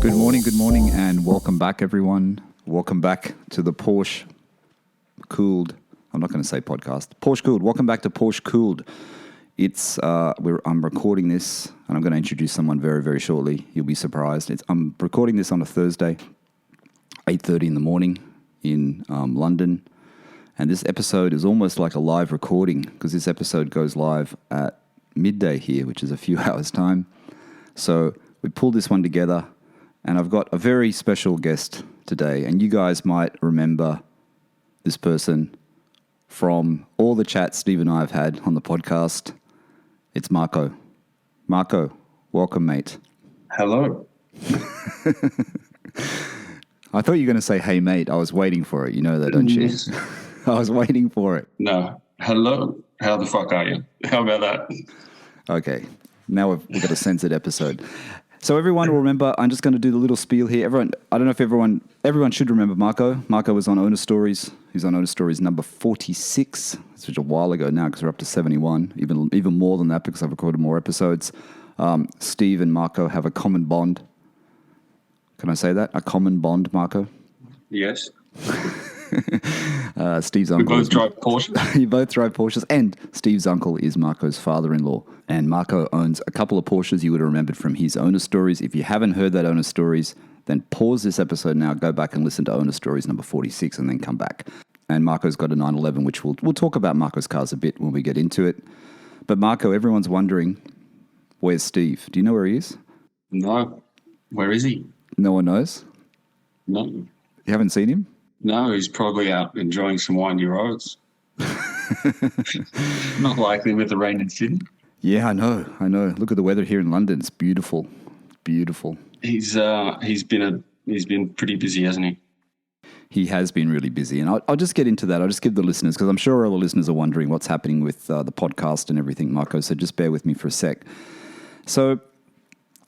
Good morning, and welcome back, everyone. Welcome back to the PorscheCooled. I'm not going to say podcast. PorscheCooled. Welcome back to PorscheCooled. I'm recording this, and I'm going to introduce someone very, very shortly. You'll be surprised. I'm recording this on a Thursday, 8:30 in the morning in London, and this episode is almost like a live recording because this episode goes live at midday here, which is a few hours' time. So we pulled this one together. And I've got a very special guest today, and you guys might remember this person from all the chats Steve and I have had on the podcast. It's Marco. Marco, welcome, mate. Hello. I thought you were going to say, hey, mate. I was waiting for it. You know that, don't you? I was waiting for it. No. Hello. How the fuck are you? How about that? Okay. Now we've got a censored episode. So everyone will remember, I'm just going to do the little spiel here. I don't know if everyone should remember Marco. Marco was on Owner Stories. He's on Owner Stories number 46. This was a while ago now because we're up to 71, even more than that because I've recorded more episodes. Steve and Marco have a common bond. Can I say that? A common bond, Marco? Yes. Steve's uncle. We both drive Porsches. You both drive Porsches, and Steve's uncle is Marco's father-in-law. And Marco owns a couple of Porsches you would have remembered from his Owner Stories. If you haven't heard that Owner Stories, then pause this episode now, go back and listen to Owner Stories number 46, and then come back. And Marco's got a 911, which we'll talk about Marco's cars a bit when we get into it. But Marco, everyone's wondering, where's Steve? Do you know where he is? No. Where is he? No one knows? No. You haven't seen him? No, he's probably out enjoying some windy roads. Not likely with the rain in Sydney. Yeah, I know. Look at the weather here in London. It's beautiful. Beautiful. He's been pretty busy, hasn't he? He has been really busy. And I'll just get into that. I'll just give the listeners, because I'm sure all the listeners are wondering what's happening with the podcast and everything, Marco. So just bear with me for a sec. So,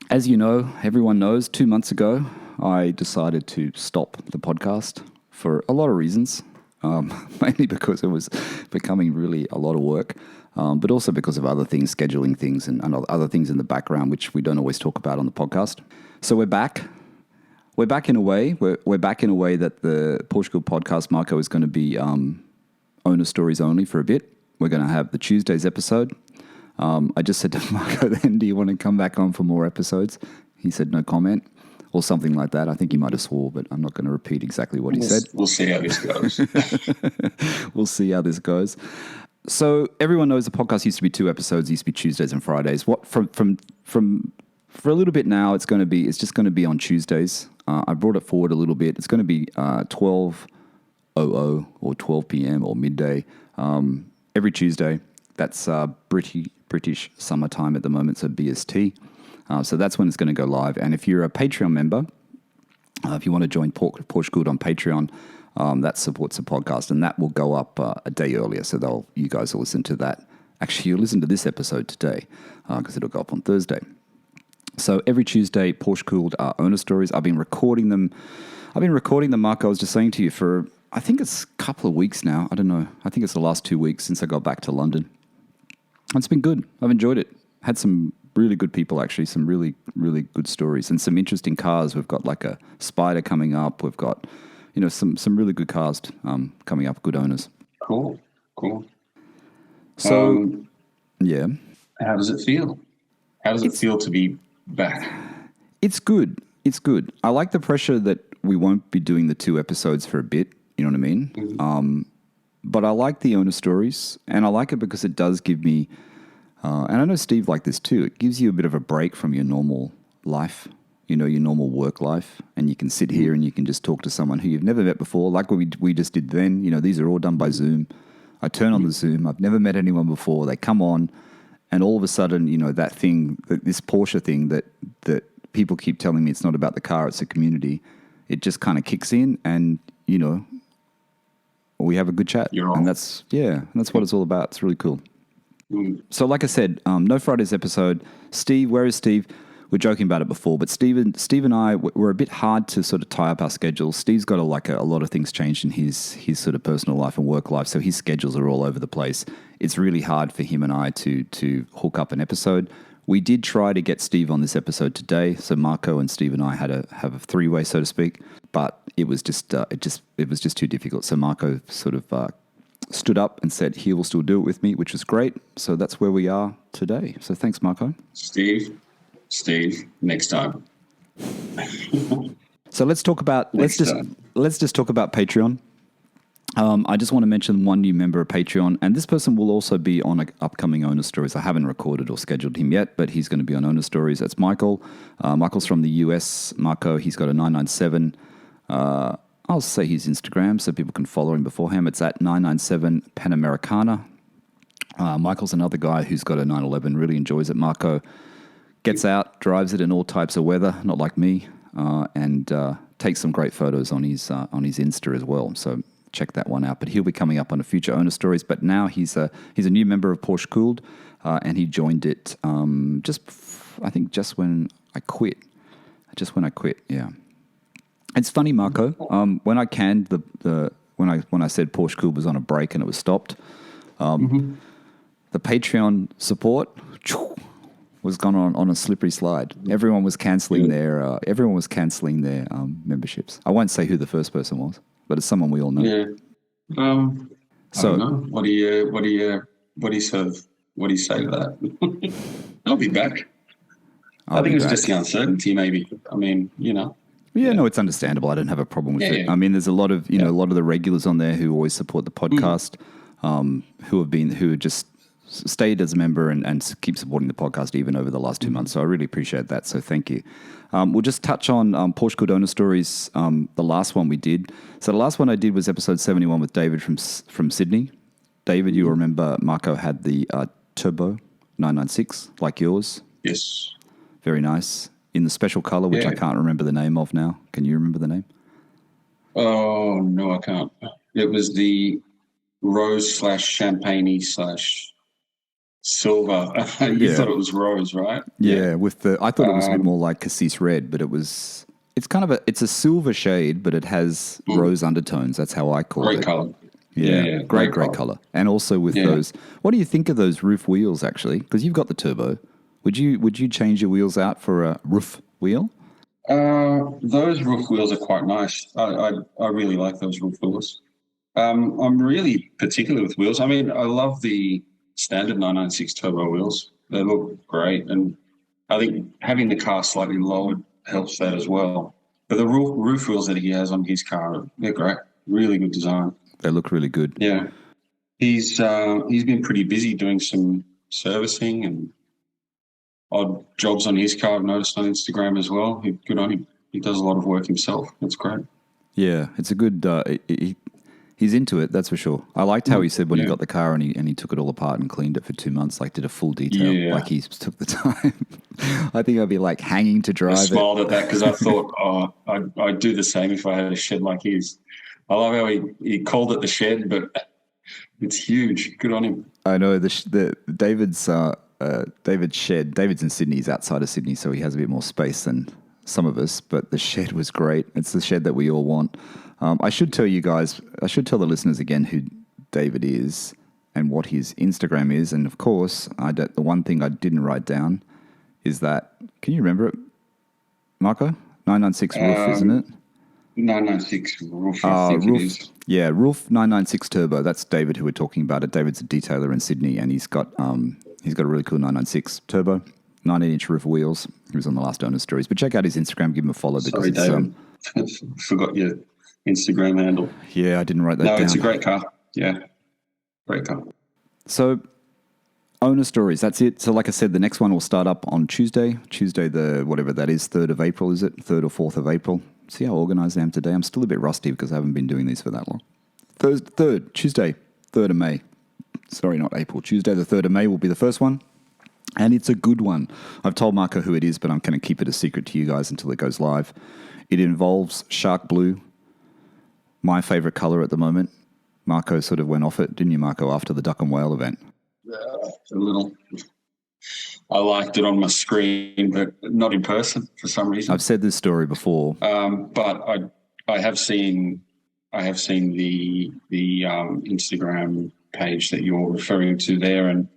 as you know, everyone knows, 2 months ago, I decided to stop the podcast for a lot of reasons, mainly because it was becoming really a lot of work, but also because of other things, scheduling things and other things in the background, which we don't always talk about on the podcast. So we're back. We're back in a way. We're back in a way that the PorscheCooled podcast, Marco, is going to be Owner Stories only for a bit. We're going to have the Tuesday's episode. I just said to Marco then, do you want to come back on for more episodes? He said no comment. Or something like that. I think he might have swore, but I'm not going to repeat exactly what he said. We'll see how this goes. We'll see how this goes. So everyone knows the podcast used to be 2 episodes. It used to be Tuesdays and Fridays. What from for a little bit now, it's just going to be on Tuesdays. I brought it forward a little bit. It's going to be 12:00 or 12 p.m. or midday every Tuesday. That's British summertime at the moment, so BST. So that's when it's going to go live. And if you're a Patreon member, if you want to join PorscheCooled on Patreon, that supports the podcast, and that will go up a day earlier. So you guys will listen to that. Actually, you'll listen to this episode today because it'll go up on Thursday. So every Tuesday, PorscheCooled Owner Stories. I've been recording them. Mark, I was just saying to you for, I think it's a couple of weeks now. I don't know. I think it's the last 2 weeks since I got back to London. It's been good. I've enjoyed it. Had some really good people, actually, some really, really good stories and some interesting cars. We've got like a Spider coming up. We've got, some really good cars coming up, good owners. Cool. So, yeah. How does it feel? How does it feel to be back? It's good. I like the pressure that we won't be doing the 2 episodes for a bit, you know what I mean? Mm-hmm. But I like the Owner Stories, and I like it because it does give me... and I know Steve liked this too. It gives you a bit of a break from your normal life, your normal work life, and you can sit here and you can just talk to someone who you've never met before, like what we just did then. These are all done by Zoom. I turn on the Zoom. I've never met anyone before. They come on, and all of a sudden, that thing, this Porsche thing that people keep telling me it's not about the car, it's a community. It just kind of kicks in, and we have a good chat, and that's what it's all about. It's really cool. So like I said, no Fridays episode. Steve, where is Steve? We're joking about it before, but Steve and I, we're a bit hard to sort of tie up our schedules. Steve's got a lot of things changed in his sort of personal life and work life, so his schedules are all over the place. It's really hard for him and I to hook up an episode. We did try to get Steve on this episode today, so Marco and Steve and I have a three-way, so to speak. But it was just it was just too difficult. So Marco sort of stood up and said he will still do it with me, which is great. So that's where we are today. So thanks, Marco. Steve, next time. So let's talk about let's just talk about Patreon. I just want to mention one new member of Patreon, and this person will also be on upcoming Owner Stories. I haven't recorded or scheduled him yet, but he's going to be on Owner Stories. That's Michael. Michael's from the US. Marco, he's got a 997. I'll say his Instagram so people can follow him beforehand. It's at 997 Panamericana. Michael's another guy who's got a 911, really enjoys it. Marco gets out, drives it in all types of weather, not like me, and takes some great photos on his Insta as well. So check that one out. But he'll be coming up on a future Owner Stories. But now he's a new member of PorscheCooled, and he joined it just when I quit. Yeah. It's funny, Marco. When I canned when I said PorscheCooled was on a break and it was stopped, the Patreon support was gone on a slippery slide. Everyone was cancelling their memberships. I won't say who the first person was, but it's someone we all know. Yeah. I don't know. What do you say to that? I'll be back. I think it was just the uncertainty, maybe. I mean, Yeah, no, it's understandable. I don't have a problem with it. I mean, there's a lot of a lot of the regulars on there who always support the podcast, who have just stayed as a member and keep supporting the podcast even over the last 2 months. So I really appreciate that. So thank you. We'll just touch on PorscheCooled Owner Stories, the last one we did. So the last one I did was episode 71 with David from Sydney. David, you remember Marco had the Turbo 996 like yours. Yes. Very nice. In the special color, which I can't remember the name of now. Can you remember the name? Oh, no, I can't. It was the rose / champagne / silver. You thought it was rose, right? Yeah, I thought it was a bit more like cassis red, but it's a silver shade, but it has rose undertones. That's how I call it. Great color. Yeah, great color. And also with those, what do you think of those roof wheels actually? Because you've got the turbo. Would you change your wheels out for a roof wheel? Those roof wheels are quite nice. I really like those roof wheels. I'm really particular with wheels. I mean, I love the standard 996 turbo wheels. They look great, and I think having the car slightly lowered helps that as well. But the roof wheels that he has on his car, they're great. Really good design. They look really good. Yeah, he's been pretty busy doing some servicing and odd jobs on his car. I've noticed on Instagram as well. Good on him. He does a lot of work himself. That's great. Yeah, it's a good. He's into it, that's for sure. I liked how he said when he got the car and he took it all apart and cleaned it for 2 months, like did a full detail, like he took the time. I think I'd be like hanging to drive. I smiled at that because I thought, I'd do the same if I had a shed like his. I love how he called it the shed, but it's huge. Good on him. I know David's shed. David's in Sydney. He's outside of Sydney, so he has a bit more space than some of us. But the shed was great. It's the shed that we all want. I should tell you guys. I should tell the listeners again who David is and what his Instagram is. And of course, the one thing I didn't write down is that. Can you remember it, Marco? 996 Roof, isn't it? 996 Roof. I think it is. Yeah, Roof 996 Turbo. That's David who we're talking about. David's a detailer in Sydney, and he's got a really cool 996 Turbo, 19-inch roof wheels. He was on the last Owner Stories. But check out his Instagram. Give him a follow. Sorry, David. Forgot your Instagram handle. Yeah, I didn't write that down. No, it's a great car. Yeah, great car. So, Owner Stories, that's it. So like I said, the next one will start up on Tuesday, the whatever that is, 3rd of April, is it? 3rd or 4th of April. See how organised I am today? I'm still a bit rusty because I haven't been doing these for that long. Tuesday, 3rd of May. Sorry, not April. Tuesday, the 3rd of May will be the first one. And it's a good one. I've told Marco who it is, but I'm going to keep it a secret to you guys until it goes live. It involves shark blue, my favourite colour at the moment. Marco sort of went off it, didn't you, Marco, after the Duck and Whale event? A little. I liked it on my screen, but not in person for some reason. I've said this story before. But I have seen the Instagram page that you're referring to there, and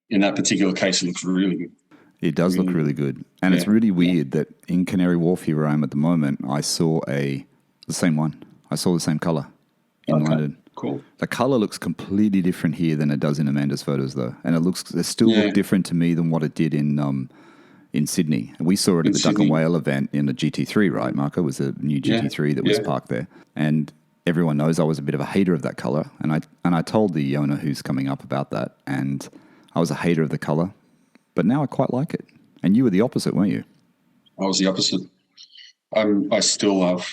in that particular case, it looks really good. It does look really good. And it's really weird that in Canary Wharf, here where I am at the moment, I saw the same one. I saw the same colour in London. Cool. The colour looks completely different here than it does in Amanda's photos, though. And it still look different to me than what it did in Sydney. And we saw it at the Duck and Whale event in the GT3, right, Marco? It was a new GT3 that was parked there. And everyone knows I was a bit of a hater of that colour. And I told the owner who's coming up about that. And I was a hater of the colour. But now I quite like it. And you were the opposite, weren't you? I was the opposite. I still love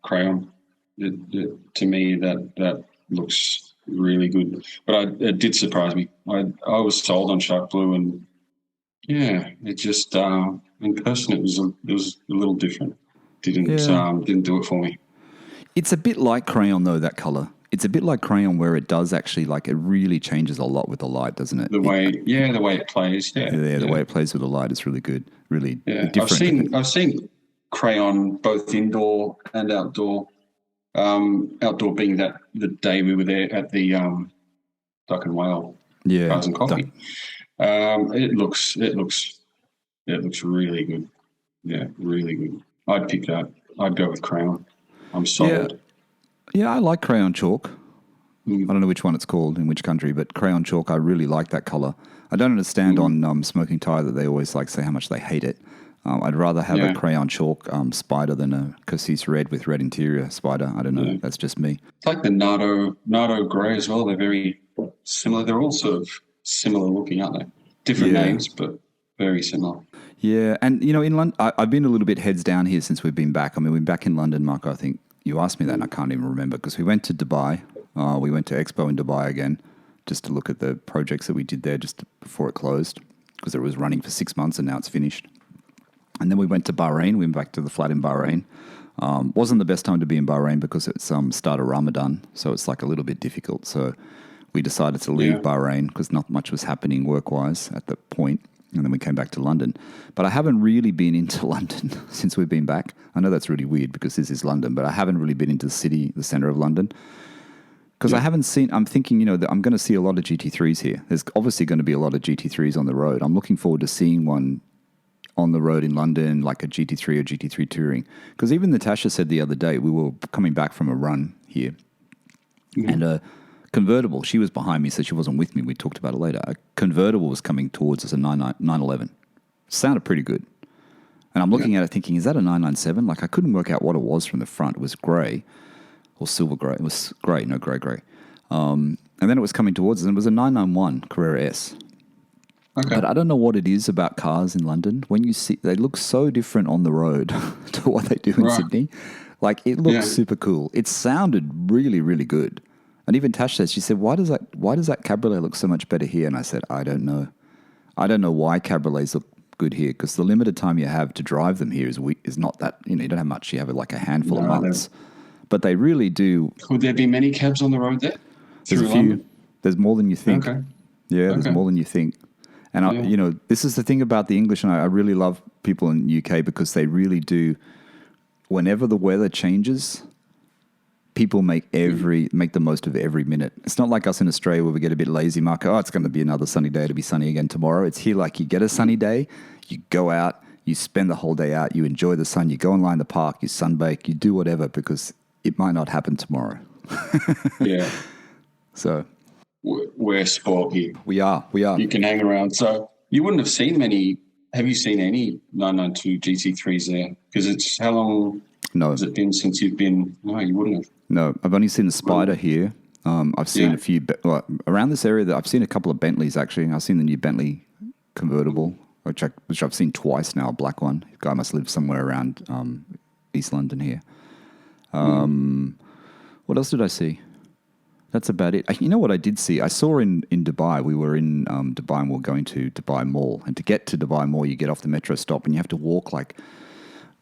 crayon. To me, that looks really good. But it did surprise me. I was sold on shark blue, and it just in person it was a little different. Didn't do it for me. It's a bit like crayon though, that color. It's a bit like crayon where it does actually it really changes a lot with the light, doesn't it? The way it plays. The way it plays with the light is really good. Really different. I've seen crayon both indoor and outdoor. Outdoor being that the day we were there at the Duck and Whale Cars and Coffee. It looks really good. Yeah, really good. I'd pick that. I'd go with crayon. I'm sold. Yeah, I like crayon chalk. I don't know which one it's called in which country, but crayon chalk, I really like that color. I don't understand on Smoking Tire that they always say how much they hate it. I'd rather have a crayon chalk spider than a cassis red with red interior spider. I don't know. Yeah. That's just me. It's like the Nardo grey as well. They're very similar. They're all sort of similar looking, aren't they? Different names, but very similar. Yeah, and in London, I've been a little bit heads down here since we've been back. I mean, we've been back in London, Marco. I think you asked me that, and I can't even remember because we went to Dubai. We went to Expo in Dubai again just to look at the projects that we did there just before it closed because it was running for 6 months and now it's finished. And then we went to Bahrain. We went back to the flat in Bahrain. Wasn't the best time to be in Bahrain because it's start of Ramadan, so it's a little bit difficult. So we decided to leave Bahrain because not much was happening work-wise at the point, and then we came back to London. But I haven't really been into London since we've been back. I know that's really weird because this is London, but I haven't really been into the city, the centre of London. Because I haven't seen, I'm thinking, that I'm going to see a lot of GT3s here. There's obviously going to be a lot of GT3s on the road. I'm looking forward to seeing one on the road in London, like a GT3 or GT3 Touring. Because even Natasha said the other day, we were coming back from a run here, and a convertible, she was behind me, so she wasn't with me. We talked about it later. A convertible was coming towards us, a 911. Sounded pretty good. And I'm looking at it thinking, is that a 997? I couldn't work out what it was from the front. It was grey or silver grey. It was grey, no grey. And then it was coming towards us, and it was a 991 Carrera S. Okay. But I don't know what it is about cars in London. When you see, they look so different on the road to what they do in Sydney. It looks super cool. It sounded really, really good. And even Tash says, she said, why does that Cabriolet look so much better here? And I said, I don't know. I don't know why Cabriolets look good here because the limited time you have to drive them here is not that, you don't have much. You have a handful of months. But they really do. Could there be many cabs on the road there? There's a few. London? There's more than you think. Okay. Yeah, there's more than you think. And, this is the thing about the English, and I really love people in the UK because they really do, whenever the weather changes, people make the most of every minute. It's not like us in Australia where we get a bit lazy, Marco. Oh, it's going to be another sunny day. It'll be sunny again tomorrow. It's here you get a sunny day, you go out, you spend the whole day out, you enjoy the sun, you go and lie in the park, you sunbake, you do whatever because it might not happen tomorrow. Yeah. So we're spoiled here. We are. You can hang around. So you wouldn't have seen many. Have you seen any 992 GT3s there? Because it's how long has it been since you've been? No, you wouldn't have. No, I've only seen the Spider here. I've seen a few around this area. I've seen a couple of Bentleys actually. I've seen the new Bentley convertible, which I've seen twice now. A black one. The guy must live somewhere around East London here. What else did I see? That's about it. You know what I did see? I saw in Dubai, we were in Dubai and we were going to Dubai Mall. And to get to Dubai Mall, you get off the metro stop and you have to walk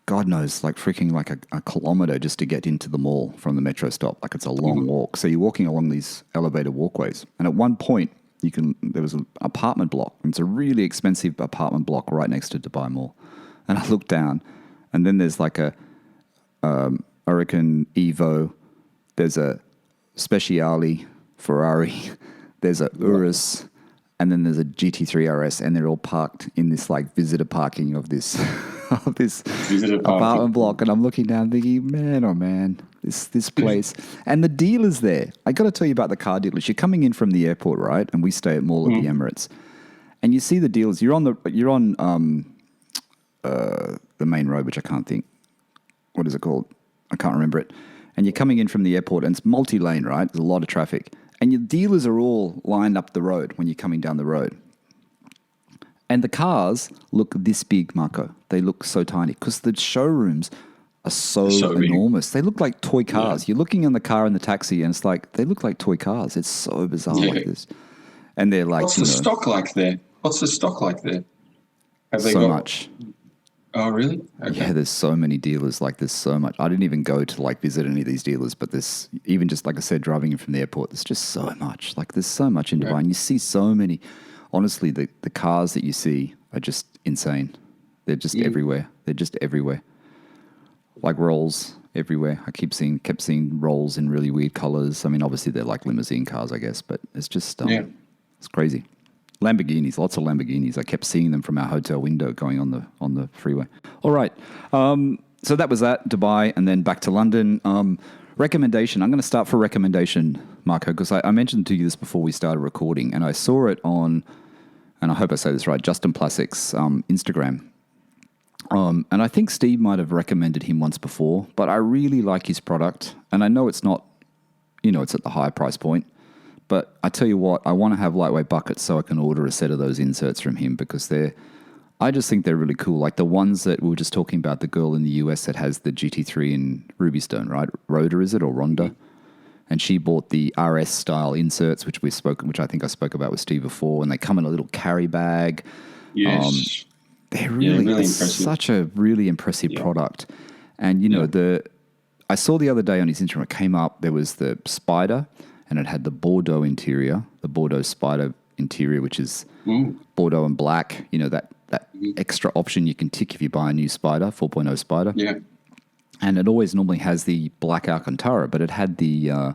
God knows, freaking a kilometre just to get into the mall from the metro stop. It's a long walk. So you're walking along these elevated walkways. And at one point, there was an apartment block. And it's a really expensive apartment block right next to Dubai Mall. And I looked down and then there's a Huracan Evo. There's a Speciale Ferrari, there's a Urus, and then there's a GT3 RS, and they're all parked in this like visitor parking of this of this Visitor parking. apartment block. And I'm looking down thinking, man, oh man, this place. And the dealers there, I got to tell you about the car dealers. You're coming in from the airport, right? And we stay at Mall of the Emirates. And you see the dealers. You're on the main road, which I can't think. What is it called? I can't remember it. And you're coming in from the airport, and it's multi-lane, right? There's a lot of traffic. And your dealers are all lined up the road when you're coming down the road. And the cars look this big, Marco. They look so tiny because the showrooms are so enormous. They look like toy cars. Yeah. You're looking in the car in the taxi, and it's like, they look like toy cars. It's so bizarre like this. And they're like, what's the stock like there? Have they so got much. Oh, really? Okay. Yeah, there's so many dealers. Like, there's so much. I didn't even go to like visit any of these dealers, but there's even just like I said, driving in from the airport. There's just so much. Like, there's so much in Dubai, and you see so many. Honestly, the cars that you see are just insane. They're just everywhere. They're just everywhere. Like Rolls everywhere. I kept seeing Rolls in really weird colors. I mean, obviously they're like limousine cars, I guess, but it's just it's crazy. Lamborghinis, lots of Lamborghinis. I kept seeing them from our hotel window going on the freeway. All right. So that was that, Dubai, and then back to London. Recommendation. I'm going to start for recommendation, Marco, because I mentioned to you this before we started recording, and I saw it on, and I hope I say this right, Justin Plasic's Instagram. And I think Steve might have recommended him once before, but I really like his product, and I know it's not, it's at the high price point. But I tell you what, I want to have lightweight buckets so I can order a set of those inserts from him because I just think they're really cool. Like the ones that we were just talking about, the girl in the US that has the GT3 in Ruby Stone, right? Rhoda, is it, or Rhonda? And she bought the RS style inserts, which I think I spoke about with Steve before, and they come in a little carry bag. Yes. They're really impressive. Such a really impressive product. And I saw the other day on his Instagram, it came up, there was the Spider, and it had the Bordeaux interior, the Bordeaux Spider interior, which is Bordeaux and black. That extra option you can tick if you buy a new Spider, 4.0 Spider. Yeah. And it always normally has the black Alcantara, but it had the,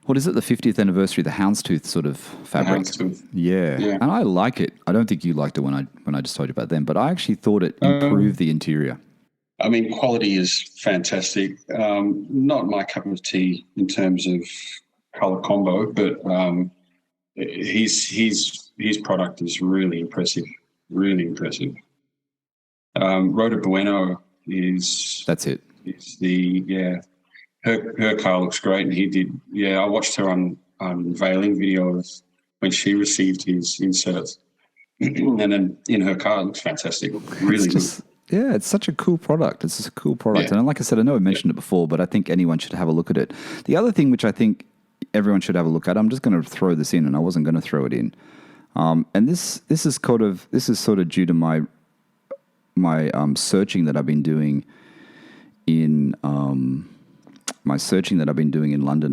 what is it, the 50th anniversary, the houndstooth sort of fabric. Yeah. And I like it. I don't think you liked it when I just told you about them, but I actually thought it improved the interior. I mean, quality is fantastic. Not my cup of tea in terms of color combo, but his product is really impressive. Really impressive. Rhoda Bueno that's it. Her car looks great, and he did. Yeah, I watched her unveiling video of when she received his inserts, and then in her car, it looks fantastic. Really good. Yeah, it's such a cool product. It's just a cool product. And like I said, I know I mentioned it before, but I think anyone should have a look at it. The other thing which I think everyone should have a look at, I'm just going to throw this in, and I wasn't going to throw it in. And this is sort of due to my searching that I've been doing in London,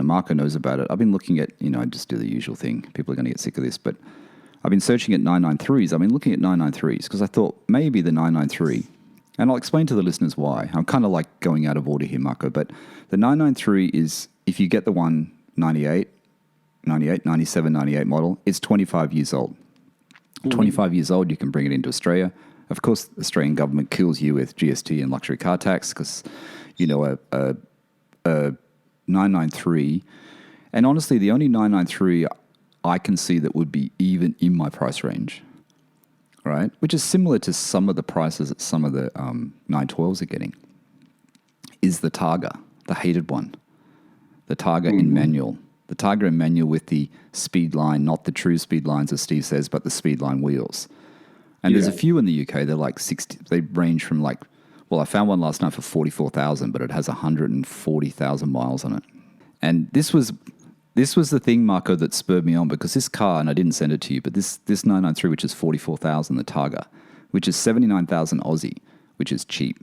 and Marco knows about it. I've been looking at, I just do the usual thing. People are going to get sick of this, but I've been searching at 993s. I've been looking at 993s because I thought maybe the 993, and I'll explain to the listeners why. I'm kind of like going out of order here, Marco, but the 993 is, if you get the one 98, 97, 98 model, it's 25 years old. 25 years old, you can bring it into Australia. Of course, the Australian government kills you with GST and luxury car tax because, a 993, and honestly, the only 993 I can see that would be even in my price range, right? Which is similar to some of the prices that some of the 912s are getting, is the Targa, the hated one. The Targa in manual. The Targa in manual with the speed line, not the true speed lines, as Steve says, but the speed line wheels. And there's a few in the UK, they're like 60, they range from like, well, I found one last night for 44,000, but it has 140,000 miles on it. And this was the thing, Marco, that spurred me on, because this car, and I didn't send it to you, but this 993, which is 44,000, the Targa, which is 79,000 Aussie, which is cheap,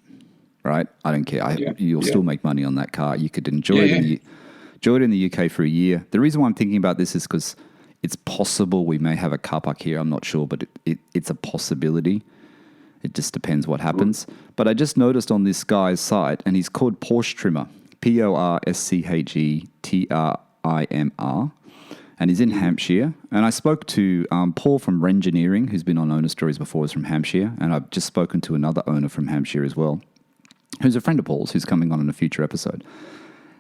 right? I don't care. You'll still make money on that car. You could enjoy it in the UK for a year. The reason why I'm thinking about this is because it's possible we may have a car park here. I'm not sure, but it's a possibility. It just depends what happens. But I just noticed on this guy's site, and he's called Porsche Trimmer, Porschetrimr, and he's in Hampshire. And I spoke to Paul from Rengineering, who's been on Owner Stories before, is from Hampshire. And I've just spoken to another owner from Hampshire as well, who's a friend of Paul's, who's coming on in a future episode.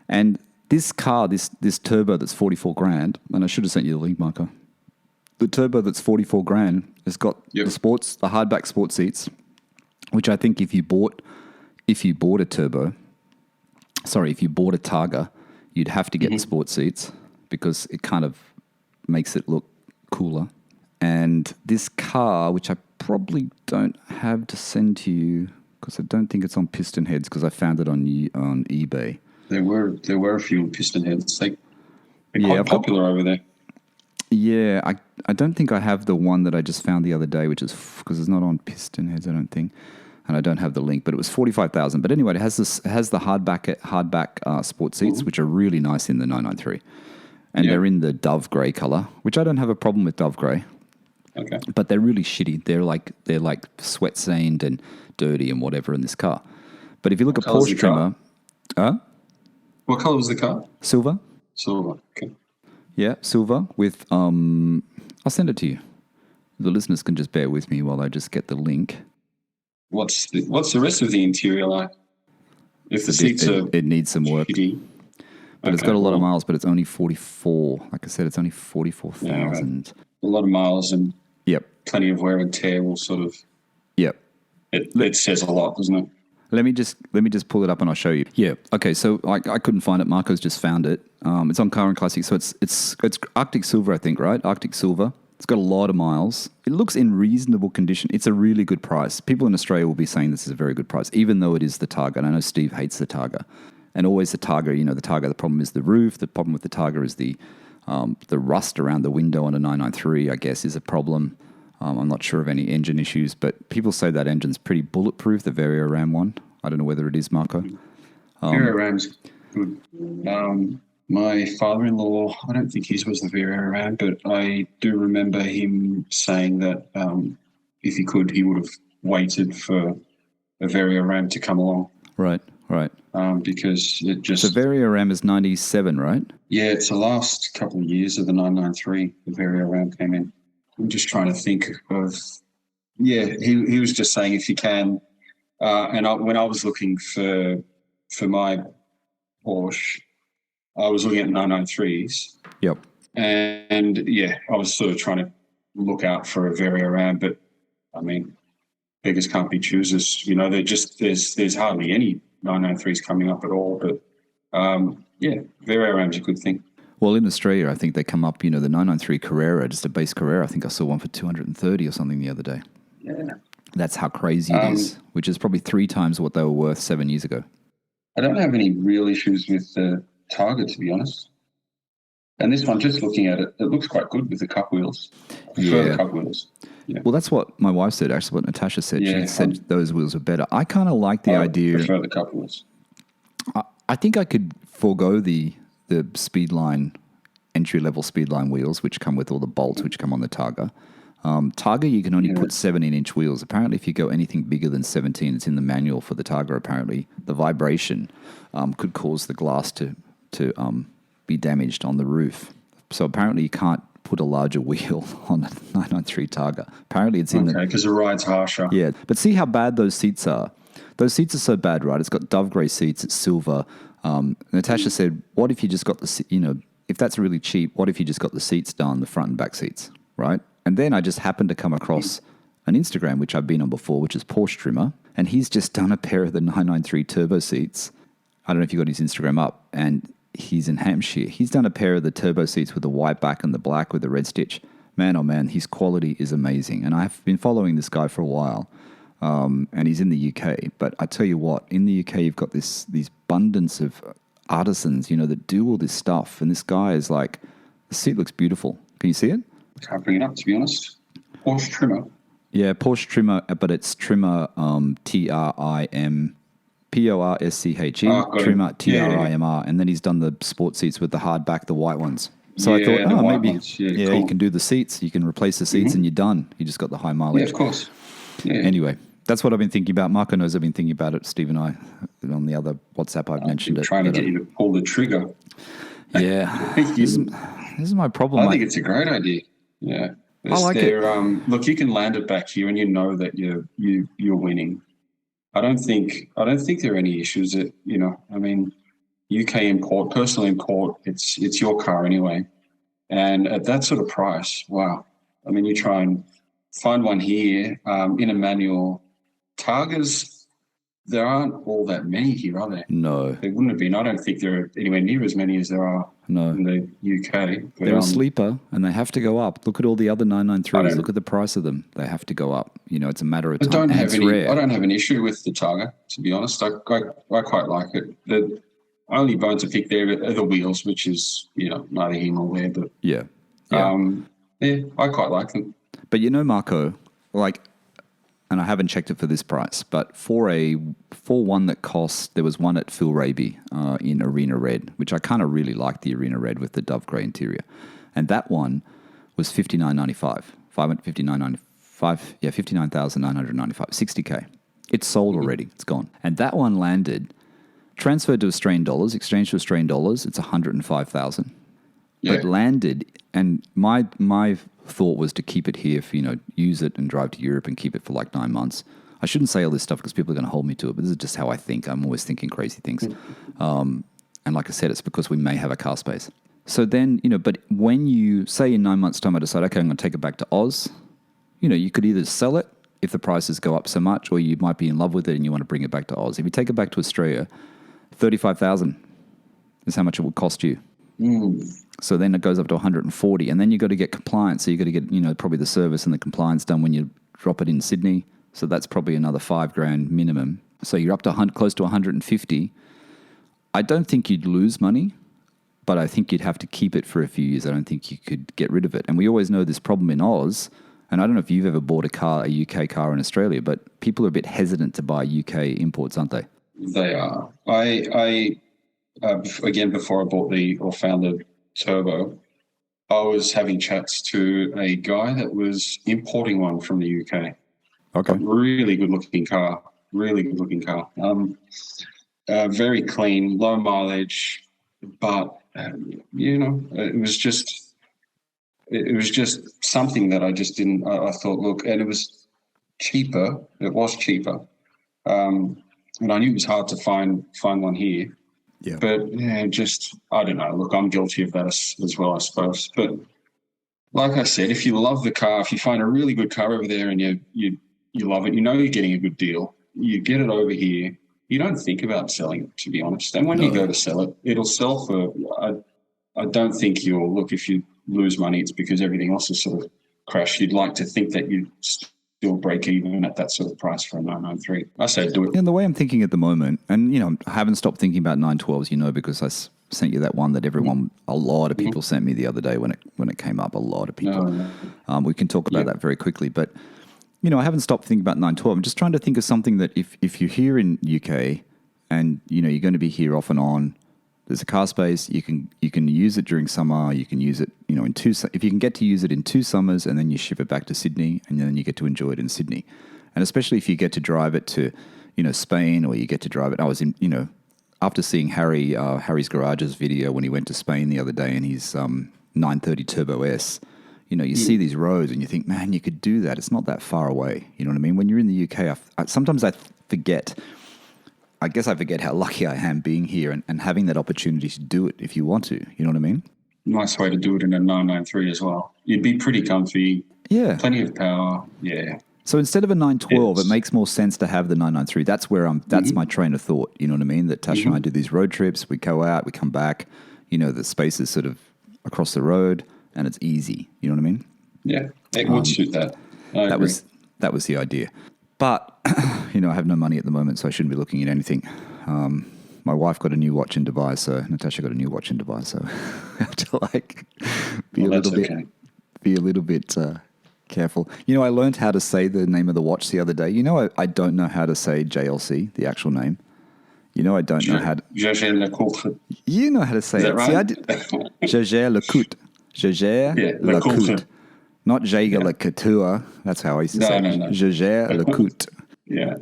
And this car, this turbo that's 44 grand, and I should have sent you the link, Marco. The turbo that's 44 grand has got the hardback sport seats, which I think if you bought a Targa, you'd have to get the sport seats because it kind of makes it look cooler. And this car, which I probably don't have to send to you because I don't think it's on piston heads because I found it on eBay. There were a few piston heads. They're quite popular over there. Yeah, I don't think I have the one that I just found the other day, which is because it's not on piston heads, I don't think. And I don't have the link, but it was 45,000. But anyway, it has the hardback sport seats, which are really nice in the 993, and they're in the dove grey color, which I don't have a problem with dove grey. Okay, but they're really shitty. They're like sweat stained and dirty and whatever in this car. But if you look at Porsche trimmer, what color was the car? Silver. Silver. Okay. Yeah, silver with I'll send it to you. The listeners can just bear with me while I just get the link. What's the rest of the interior like? If the seats it needs some work. Shitty. But it's got a lot of miles, but it's only 44. Like I said, it's only 44,000. Yeah, right. A lot of miles and plenty of wear and tear will sort of. Yep. It says a lot, doesn't it? Let me just pull it up and I'll show you. Yeah. Okay. So I couldn't find it. Marco's just found it. It's on Car and Classic. So it's Arctic Silver, I think, right? Arctic Silver. It's got a lot of miles. It looks in reasonable condition. It's a really good price. People in Australia will be saying this is a very good price, even though it is the Targa. And I know Steve hates the Targa. And always the Targa, the Targa, the problem is the roof. The problem with the Targa is the rust around the window on a 993, I guess, is a problem. I'm not sure of any engine issues, but people say that engine's pretty bulletproof, the Vario Ram one. I don't know whether it is, Marco. Vario Ram's good. My father-in-law, I don't think his was the Vario Ram, but I do remember him saying that if he could, he would have waited for a Vario Ram to come along. Right. Because it just... The Vario Ram is 97, right? Yeah, it's the last couple of years of the 993, the Vario Ram came in. I'm just trying to think of... Yeah, he was just saying if you can... when I was looking for my Porsche, I was looking at 993s. Yep. And I was sort of trying to look out for a Vario Ram, but I mean, beggars can't be choosers. They're just there's hardly any 993s coming up at all. But Vario Ram's a good thing. Well, in Australia, I think they come up. The 993 Carrera, just a base Carrera. I think I saw one for 230 or something the other day. Yeah. That's how crazy it is, which is probably 3 times what they were worth 7 years ago. I don't have any real issues with the Targa, to be honest. And this one, just looking at it, it looks quite good with the cup wheels. I prefer the cup wheels. Yeah. Well, that's what my wife said, actually, what Natasha said. She said those wheels are better. I kind of like the idea. I prefer the cup wheels. I think I could forego the Speedline, entry-level Speedline wheels, which come with all the bolts, which come on the Targa. Targa, you can only put 17-inch wheels. Apparently, if you go anything bigger than 17, it's in the manual for the Targa, apparently. The vibration could cause the glass to be damaged on the roof. So apparently you can't put a larger wheel on a 993 Targa. Apparently it's in the... because the ride's harsher. Yeah, but see how bad those seats are. Those seats are so bad, right? It's got dove grey seats, it's silver. Natasha said, what if you just got if that's really cheap, what if you just got the seats done, the front and back seats, right? And then I just happened to come across an Instagram, which I've been on before, which is Porsche Trimmer, and he's just done a pair of the 993 turbo seats. I don't know if you got his Instagram up, and he's in Hampshire. He's done a pair of the turbo seats with the white back and the black with the red stitch. Man, oh man, his quality is amazing. And I've been following this guy for a while, and he's in the UK. But I tell you what, in the UK, you've got these abundance of artisans, that do all this stuff. And this guy is like, the seat looks beautiful. Can you see it? Can't bring it up, to be honest. Porsche Trimmer. Yeah, Porsche Trimmer, but it's Trimmer, TRIM. Porsche, Trimmer, TRIMR, and then he's done the sport seats with the hard back, the white ones. So I thought, maybe, cool. You can do the seats, you can replace the seats, and you're done. You just got the high mileage. Yeah, of course. Yeah. Anyway, that's what I've been thinking about. Marco knows I've been thinking about it. Steve and I, on the other WhatsApp, I've mentioned it. Trying to get you to pull the trigger. Yeah. This is my problem. I think it's a great idea. Yeah. I like it. Look, you can land it back here and you know that you're winning. I don't think there are any issues that, I mean, UK import, personal import, it's your car anyway. And at that sort of price, wow. I mean, you try and find one here in a manual. Targas, there aren't all that many here, are there? No. There wouldn't have been. I don't think there are anywhere near as many as there are in the UK. But, they're a sleeper and they have to go up. Look at all the other 993s. Look at the price of them. They have to go up. It's a matter of time. I don't have an issue with the Targa, to be honest. I quite like it. The only bone to pick there are the wheels, which is, neither here nor there. But yeah, I quite like them. But Marco, and I haven't checked it for this price, but for one that costs, there was one at Phil Raby in Arena Red, which I kind of really liked, the Arena Red with the dove grey interior. And that one was $59.95. $59,995, $60K. It's sold already. It's gone. And that one landed, transferred to Australian dollars, exchanged to Australian dollars, it's $105,000. Yeah. But landed, and my thought was to keep it here for, use it and drive to Europe and keep it for 9 months. I shouldn't say all this stuff because people are going to hold me to it, but this is just how I think. I'm always thinking crazy things. And like I said, it's because we may have a car space. So then, but when you say in 9 months' time, I decide, okay, I'm going to take it back to Oz, you could either sell it if the prices go up so much, or you might be in love with it and you want to bring it back to Oz. If you take it back to Australia, $35,000 is how much it would cost you. So then it goes up to 140, and then you got to get compliance. So you got to get, probably the service and the compliance done when you drop it in Sydney. So that's probably another $5,000 minimum. So you're up to close to 150. I don't think you'd lose money, but I think you'd have to keep it for a few years. I don't think you could get rid of it. And we always know this problem in Oz. And I don't know if you've ever bought a UK car in Australia, but people are a bit hesitant to buy UK imports, aren't they? They are. Again, before I found the Turbo, I was having chats to a guy that was importing one from the UK. Okay. Really good looking car. Very clean, low mileage, but it was just something that I just didn't. I thought, look, and it was cheaper. It was cheaper, and I knew it was hard to find one here. Yeah. But I don't know. Look, I'm guilty of that as well, I suppose. But like I said, if you love the car, if you find a really good car over there and you love it, you're getting a good deal, you get it over here, you don't think about selling it, to be honest. And when you go to sell it, it'll sell for, I don't think if you lose money, it's because everything else has sort of crashed. You'd like to think that you'd still break even at that sort of price for a 993. I say do it. And the way I'm thinking at the moment, and I haven't stopped thinking about 912s, because I sent you that one that a lot of people sent me the other day when it came up. A lot of people. No. We can talk about that very quickly, but I haven't stopped thinking about 912. I'm just trying to think of something that if you're here in UK and you're going to be here off and on, there's a car space. You can use it during summer. You can use it, in two. If you can get to use it in 2 summers, and then you ship it back to Sydney, and then you get to enjoy it in Sydney, and especially if you get to drive it to, Spain, or you get to drive it. I was in, after seeing Harry's Garage's video when he went to Spain the other day in his 930 Turbo S. You see these roads and you think, man, you could do that. It's not that far away. You know what I mean? When you're in the UK, sometimes I forget. I guess I forget how lucky I am being here and having that opportunity to do it if you want to. You know what I mean? Nice way to do it in a 993 as well. You'd be pretty comfy. Yeah. Plenty of power. Yeah. So instead of a 912, it makes more sense to have the 993. That's where that's my train of thought. You know what I mean? That Tash and I do these road trips. We go out, we come back. The space is sort of across the road and it's easy. You know what I mean? Yeah. It would suit that. That was the idea. But, I have no money at the moment, so I shouldn't be looking at anything. My wife got a new watch in Dubai, so Natasha got a new watch in Dubai, so I have to be a little bit careful. I learned how to say the name of the watch the other day. I don't know how to say JLC, the actual name. I don't know how to... Jaeger LeCoultre. You know how to say it. Right? See, I did... Jaeger LeCoultre. Jaeger LeCoultre. Not Jaeger LeCouture. That's how I used to say it. No. Jaeger LeCoultre. Yeah.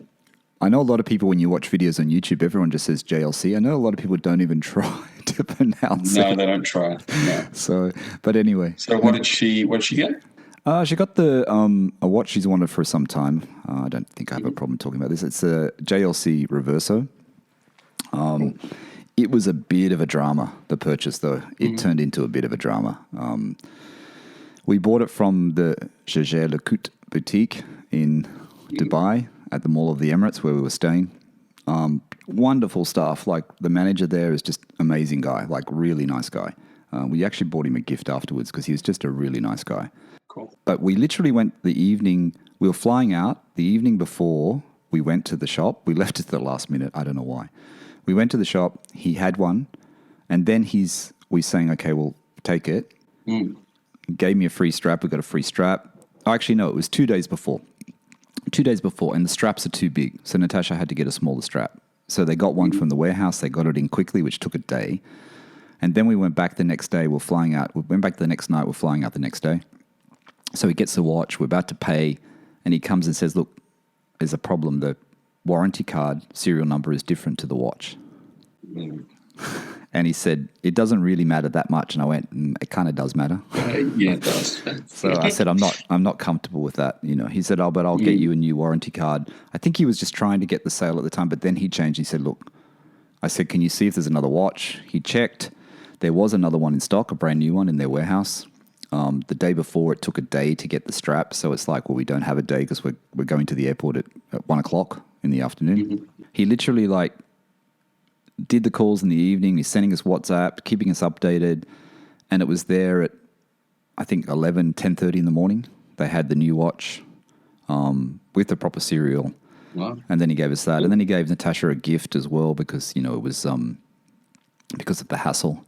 I know a lot of people, when you watch videos on YouTube, everyone just says JLC. I know a lot of people don't even try to pronounce No, it. they don't try. No. So, but anyway. So what did she get? She got the a watch she's wanted for some time. I don't think I have a problem talking about this. It's a JLC Reverso. It was a bit of a drama, the purchase, though. It turned into a bit of a drama. We bought it from the Jaeger LeCoultre boutique in Dubai at the Mall of the Emirates where we were staying. Wonderful staff. Like, the manager there is just amazing guy, like really nice guy. We actually bought him a gift afterwards because he was just a really nice guy. Cool. But we literally went the evening, we were flying out the evening before we went to the shop. We left it to the last minute. I don't know why. We went to the shop. He had one. And then we saying, okay, well, take it. He gave me a free strap. We got a free strap. Oh, actually, no, it was 2 days before. 2 days before. And the straps are too big. So Natasha had to get a smaller strap. So they got one from the warehouse. They got it in quickly, which took a day. And then we went back the next day. We're flying out. We went back the next night. We're flying out the next day. So he gets the watch. We're about to pay. And he comes and says, look, there's a problem. The warranty card serial number is different to the watch. And he said, it doesn't really matter that much. And I went, it kind of does matter. Yeah, it does. So I said, I'm not comfortable with that. You know, he said, oh, but I'll get you a new warranty card. I think he was just trying to get the sale at the time, but then he changed. He said, look, I said, can you see if there's another watch? He checked. There was another one in stock, a brand new one in their warehouse. The day before, it took a day to get the strap. So it's like, well, we don't have a day because we're going to the airport at 1 o'clock in the afternoon. He literally did the calls in the evening. He's sending us WhatsApp, keeping us updated. And it was there at, I think, 10:30 in the morning. They had the new watch with the proper serial. Wow. And then he gave us that. And then he gave Natasha a gift as well because, you know, it was because of the hassle.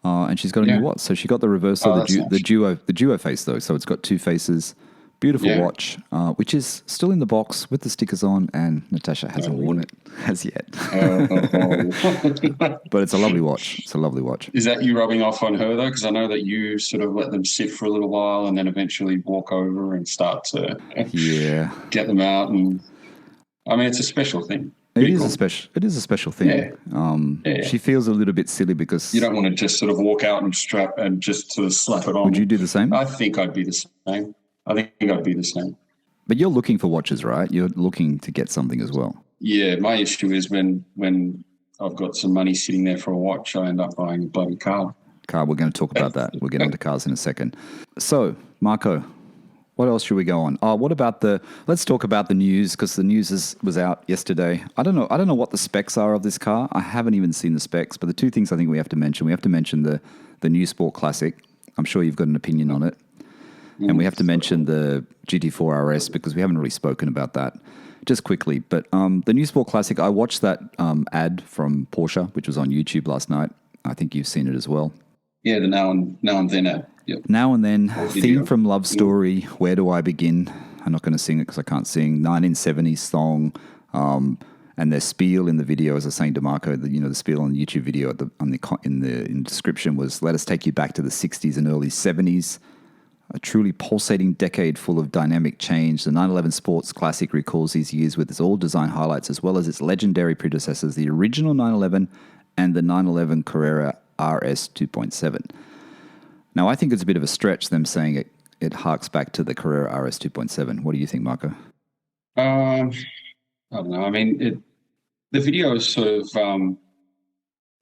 And she's got a new watch. So she got the Reverso, the duo face, though. So it's got two faces. Beautiful watch, which is still in the box with the stickers on, and Natasha hasn't worn it as yet. But it's a lovely watch. It's a lovely watch. Is that you rubbing off on her, though? Because I know that you sort of let them sit for a little while and then eventually walk over and start to get them out. And I mean, it's a special thing. It is a special thing. Yeah. She feels a little bit silly because you don't want to just sort of walk out and strap and just sort of slap it on. Would you do the same? I think I'd be the same. But you're looking for watches, right? You're looking to get something as well. Yeah, my issue is when I've got some money sitting there for a watch, I end up buying a bloody car. We're going to talk about that. We'll get into cars in a second. So, Marco, what else should we go on? Let's talk about the news, because the news was out yesterday. I don't know what the specs are of this car. I haven't even seen the specs, but the two things I think we have to mention the new Sport Classic. I'm sure you've got an opinion on it. And we have to mention the GT4 RS because we haven't really spoken about that. Just quickly, but the new Sport Classic, I watched that ad from Porsche, which was on YouTube last night. I think you've seen it as well. Yeah, the now and then ad. Yep. Now and then, theme from Love Story, Where Do I Begin? I'm not going to sing it because I can't sing. 1970s song, and their spiel in the video, as I was saying to Marco, the spiel on the YouTube video in the description was, let us take you back to the 60s and early 70s. A truly pulsating decade full of dynamic change. The 911 Sports Classic recalls these years with its all design highlights as well as its legendary predecessors, the original 911 and the 911 Carrera RS 2.7. Now, I think it's a bit of a stretch, them saying it harks back to the Carrera RS 2.7. What do you think, Marco? I don't know. I mean, the video is sort of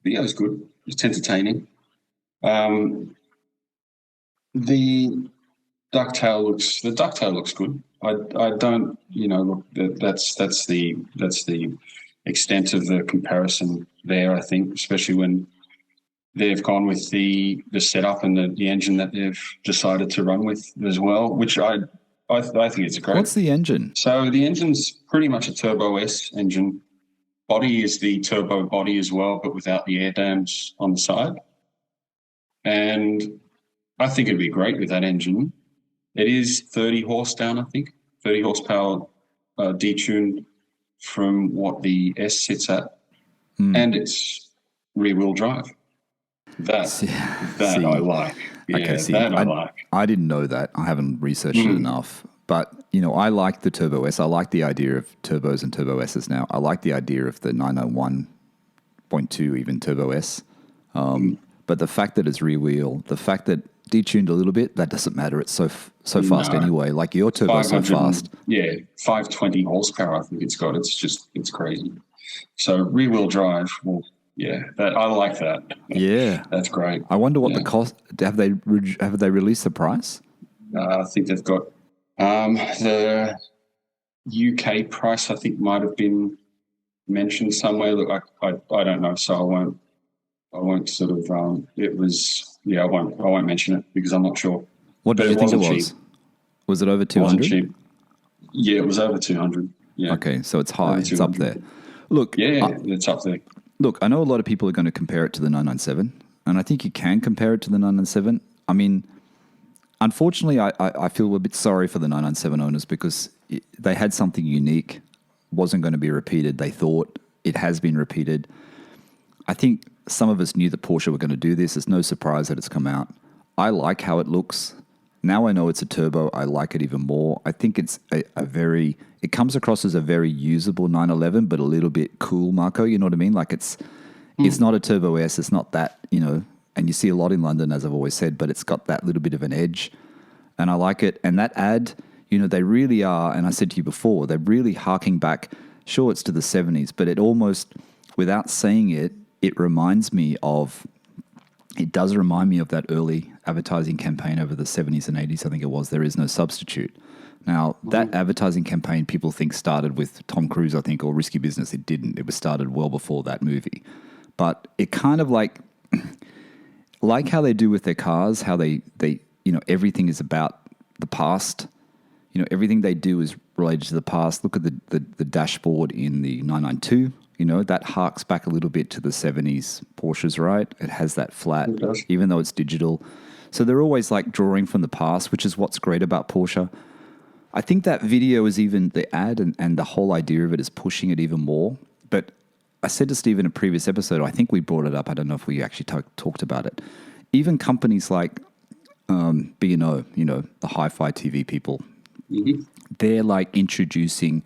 video is good. It's entertaining. The ducktail looks good. I don't, look, that's the extent of the comparison there, I think, especially when they've gone with the setup and the engine that they've decided to run with as well, which I think it's great. What's the engine? So the engine's pretty much a Turbo S engine. Body is the turbo body as well, but without the air dams on the side. And I think it'd be great with that engine. It is 30 horse down, I think. 30 horsepower detuned from what the S sits at. And it's rear-wheel drive. That I like. Yeah, okay, I like. I didn't know that. I haven't researched it enough. But, I like the Turbo S. I like the idea of turbos and Turbo S's now. I like the idea of the 901.2 even Turbo S. But the fact that it's rear wheel, the fact that detuned a little bit, that doesn't matter. It's so fast anyway. Like your turbo's so fast. Yeah, 520 horsepower. I think it's got. It's crazy. So rear wheel drive. Well, yeah, I like that. Yeah, that's great. I wonder what the cost. Have they released the price? I think they've got the UK price. I think might have been mentioned somewhere. Look, I don't know, so I won't sort of. It was I won't mention it because I'm not sure. What did you think it was? Cheap. Was it over 200? It wasn't cheap. Yeah, it was over 200. Yeah. Okay, so it's high. It's up there. Look, it's up there. Look, I know a lot of people are going to compare it to the 997, and I think you can compare it to the 997. I mean, unfortunately, I feel a bit sorry for the 997 owners because they had something unique, wasn't going to be repeated. They thought it has been repeated. I think some of us knew that Porsche were going to do this. It's no surprise that it's come out. I like how it looks. Now I know it's a turbo. I like it even more. I think it's it comes across as a very usable 911, but a little bit cool, Marco. You know what I mean? Like it's not a Turbo S. It's not that, and you see a lot in London, as I've always said, but it's got that little bit of an edge. And I like it. And that ad, they really are, and I said to you before, they're really harking back. Sure, it's to the 70s, but it almost, without saying it, it does remind me of that early advertising campaign over the 70s and 80s, I think it was, There Is No Substitute. Now, that advertising campaign people think started with Tom Cruise, I think, or Risky Business. It didn't. It was started well before that movie. But it kind of like how they do with their cars, how they everything is about the past. Everything they do is related to the past. Look at the dashboard in the 992. That harks back a little bit to the 70s Porsches, right? It has that flat, even though it's digital. So they're always like drawing from the past, which is what's great about Porsche. I think that video is even the ad and the whole idea of it is pushing it even more. But I said to Steve in a previous episode, I think we brought it up. I don't know if we actually talked about it. Even companies like B&O, the hi-fi TV people, they're like redoing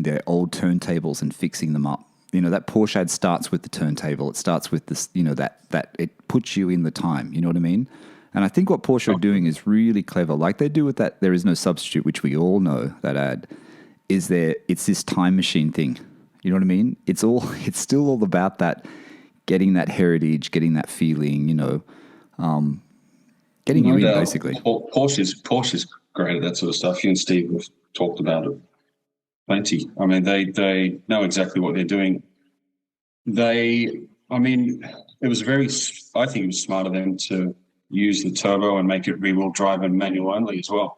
their old turntables and fixing them up. That Porsche ad starts with the turntable. It starts with this, that it puts you in the time. You know what I mean? And I think what Porsche are doing is really clever. Like they do with that There Is No Substitute, which we all know, that ad, it's this time machine thing. You know what I mean? It's still all about that, getting that heritage, getting that feeling, getting you in, basically. Porsche's great at that sort of stuff. You and Steve have talked about it plenty. I mean, they know exactly what they're doing. I think it was smart of them to use the turbo and make it rear-wheel drive and manual only as well.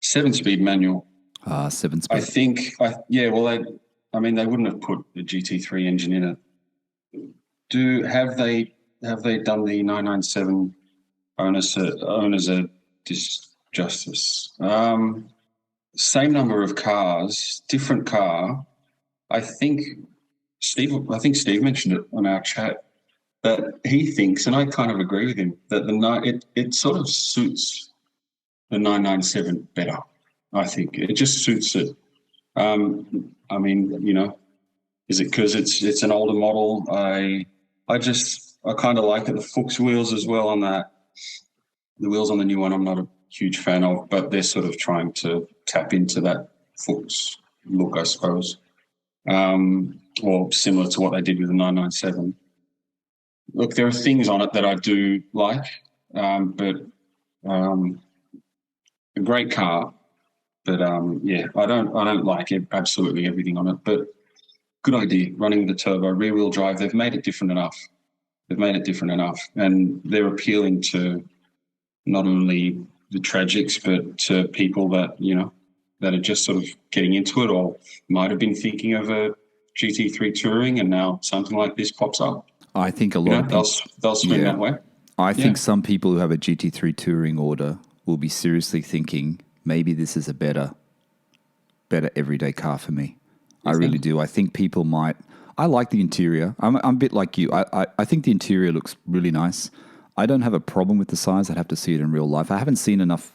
7-speed manual. 7-speed. I think, they wouldn't have put the GT3 engine in it. Have they done the 997 owners a justice? Same number of cars, different car. I think Steve mentioned it on our chat that he thinks, and I kind of agree with him, that it sort of suits the 997 better. I think it just suits it. Is it because it's an older model? I kind of like it. The Fuchs wheels as well on that. The wheels on the new one I'm not a huge fan of, but they're sort of trying to tap into that Fuchs look, I suppose, or similar to what they did with the 997. Look, there are things on it that I do like, but a great car. But I don't like absolutely everything on it. But good idea, running the turbo, rear-wheel drive. They've made it different enough. And they're appealing to not only the tragics, but to people that that are just sort of getting into it, or might have been thinking of a GT3 touring, and now something like this pops up. I think a lot of people, they'll swing that way. I think some people who have a GT3 touring order will be seriously thinking, maybe this is a better everyday car for me. I really do. I think people might. I like the interior. I'm a bit like you. I think the interior looks really nice. I don't have a problem with the size. I'd have to see it in real life. I haven't seen enough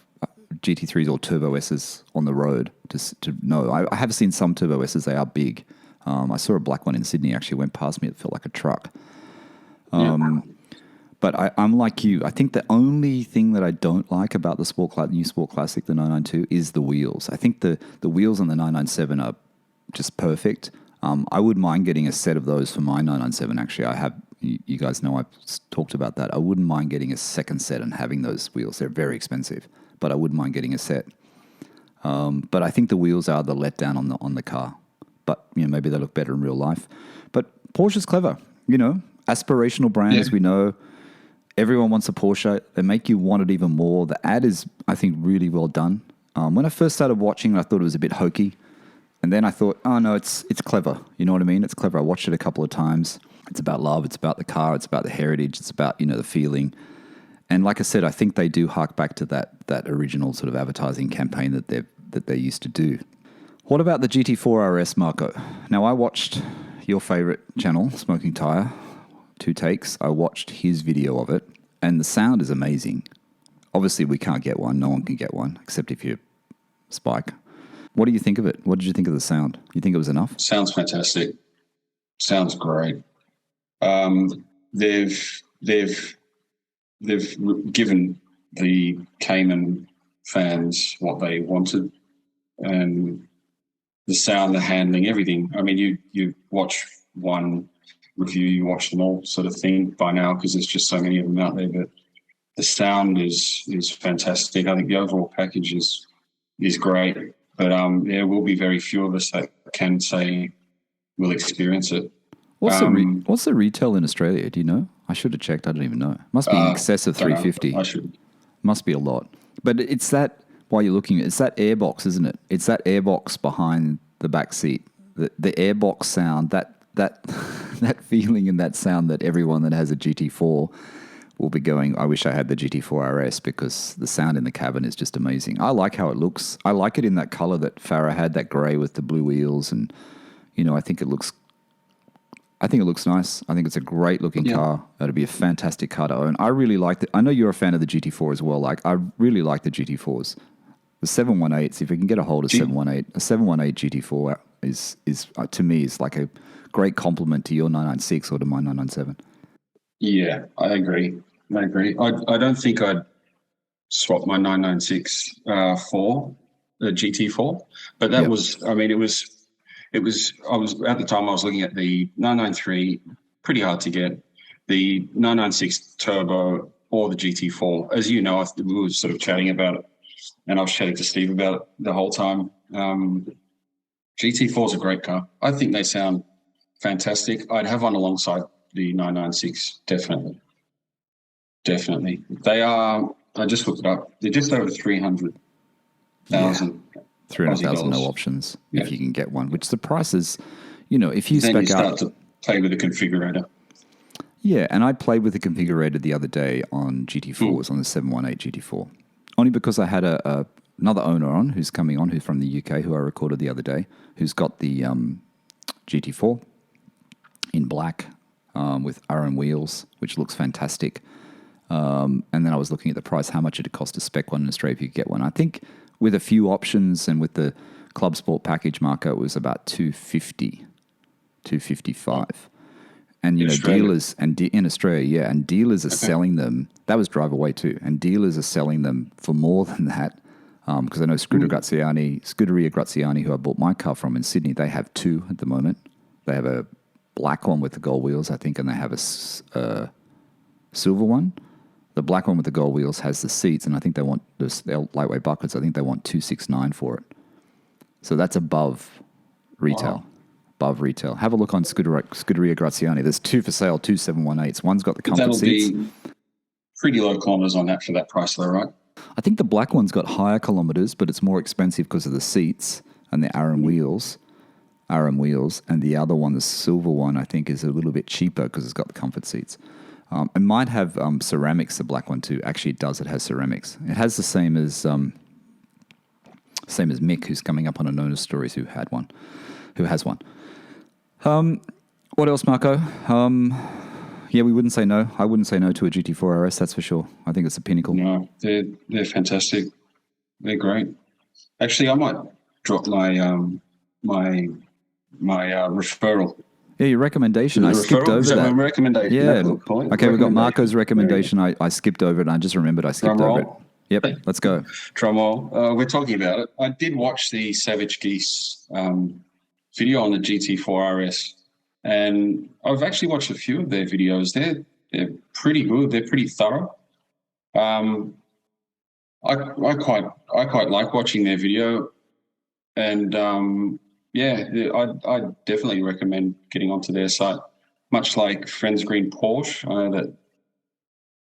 GT3s or Turbo S's on the road to know. I have seen some Turbo S's. They are big. I saw a black one in Sydney, actually went past me. It felt like a truck. But I'm like you. I think the only thing that I don't like about the new Sport Classic, the 992, is the wheels. I think the wheels on the 997 are just perfect. I wouldn't mind getting a set of those for my 997. Actually, I have. You guys know I've talked about that. I wouldn't mind getting a second set and having those wheels. They're very expensive, but I wouldn't mind getting a set. But I think the wheels are the letdown on the car. But maybe they look better in real life. But Porsche's clever. Aspirational brand, as we know. Everyone wants a Porsche. They make you want it even more. The ad is, I think, really well done. When I first started watching, I thought it was a bit hokey. And then I thought, oh, no, it's clever. You know what I mean? It's clever. I watched it a couple of times. It's about love. It's about the car. It's about the heritage. It's about, the feeling. And like I said, I think they do hark back to that original sort of advertising campaign that they used to do. What about the GT4 RS, Marco? Now, I watched your favorite channel, Smoking Tire, 2 takes. I watched his video of it, and the sound is amazing. Obviously, we can't get one. No one can get one, except if you spike. What do you think of it? What did you think of the sound? You think it was enough? Sounds fantastic. Sounds great. They've given the Cayman fans what they wanted, and the sound, the handling, everything. I mean, you watch one review, you watch them all sort of thing by now because there's just so many of them out there. But the sound is fantastic. I think the overall package is great. But there will be very few of us that can say we'll experience it. What's the retail in Australia? Do you know? I should have checked. I don't even know. Must be in excess of $350. I should. Must be a lot. But it's that, while you're looking, it's that airbox, isn't it? It's that airbox behind the back seat. The airbox sound, that that feeling and that sound that everyone that has a GT4 will be going, I wish I had the GT4 RS, because the sound in the cabin is just amazing. I like how it looks. I like it in that color that Farah had, that gray with the blue wheels. And, I think it looks nice. I think it's a great looking car. It'd be a fantastic car to own. I really like it. I know you're a fan of the GT4 as well. Like, I really like the GT4s. The 718s, if you can get a hold of 718, a 718 GT4 is to me, is like a great compliment to your 996 or to my 997. Yeah, I agree. I don't think I'd swap my 996 for the GT4, but that was, I mean, it was, I was, at the time I was looking at the 993, pretty hard to get, the 996 Turbo or the GT4. As you know, we were sort of chatting about it, and I was chatting to Steve about it the whole time. GT4 is a great car. I think they sound fantastic. I'd have one alongside the 996, definitely. They are, I just looked it up, they're just over 300,000. 300,000 no options if you can get one, which the price is, if you then spec you start to play with the configurator. Yeah, and I played with the configurator the other day on GT4s, on the 718 GT4, only because I had another owner on who's coming on, who's from the UK, who I recorded the other day, who's got the GT4 in black with RM wheels, which looks fantastic. And then I was looking at the price, how much it'd cost to spec one in Australia if you could get one. I think with a few options and with the Club Sport package marker, it was about 250, 255. And, dealers, and in Australia, and dealers are selling them. That was drive away too. And dealers are selling them for more than that. Because I know Scuderia Graziani, who I bought my car from in Sydney, they have 2 at the moment. They have a black one with the gold wheels, I think, and they have a silver one. The black one with the gold wheels has the seats, and I think they want they're lightweight buckets. I think they want 269 for it. So that's above retail. Wow. Above retail. Have a look on Scuderia Graziani. There's 2 for sale, 2 718s. One's got the comfort seats. That'll be pretty low kilometers on that for that price, though, right? I think the black one's got higher kilometers, but it's more expensive because of the seats and the RM wheels. And the other one, the silver one, I think is a little bit cheaper because it's got the comfort seats. It might have ceramics, the black one too. Actually, it does. It has ceramics. It has the same as Mick, who's coming up on a Nona Stories, who has one. What else, Marco? Yeah, we wouldn't say no. I wouldn't say no to a GT4 RS, that's for sure. I think it's a pinnacle. No, they're fantastic. They're great. Actually, I might drop my my referral Yeah, your recommendation. I skipped over that. My recommendation. Yeah. Cool. Okay, we've got Marco's recommendation. I skipped over it, and I just remembered I skipped over it. Yep, let's go. Drum roll. We're talking about it. I did watch the Savage Geese video on the GT4 RS, and I've actually watched a few of their videos. They're pretty good. They're pretty thorough. I quite like watching their video, and I definitely recommend getting onto their site. Much like Friends Green Porsche, I know that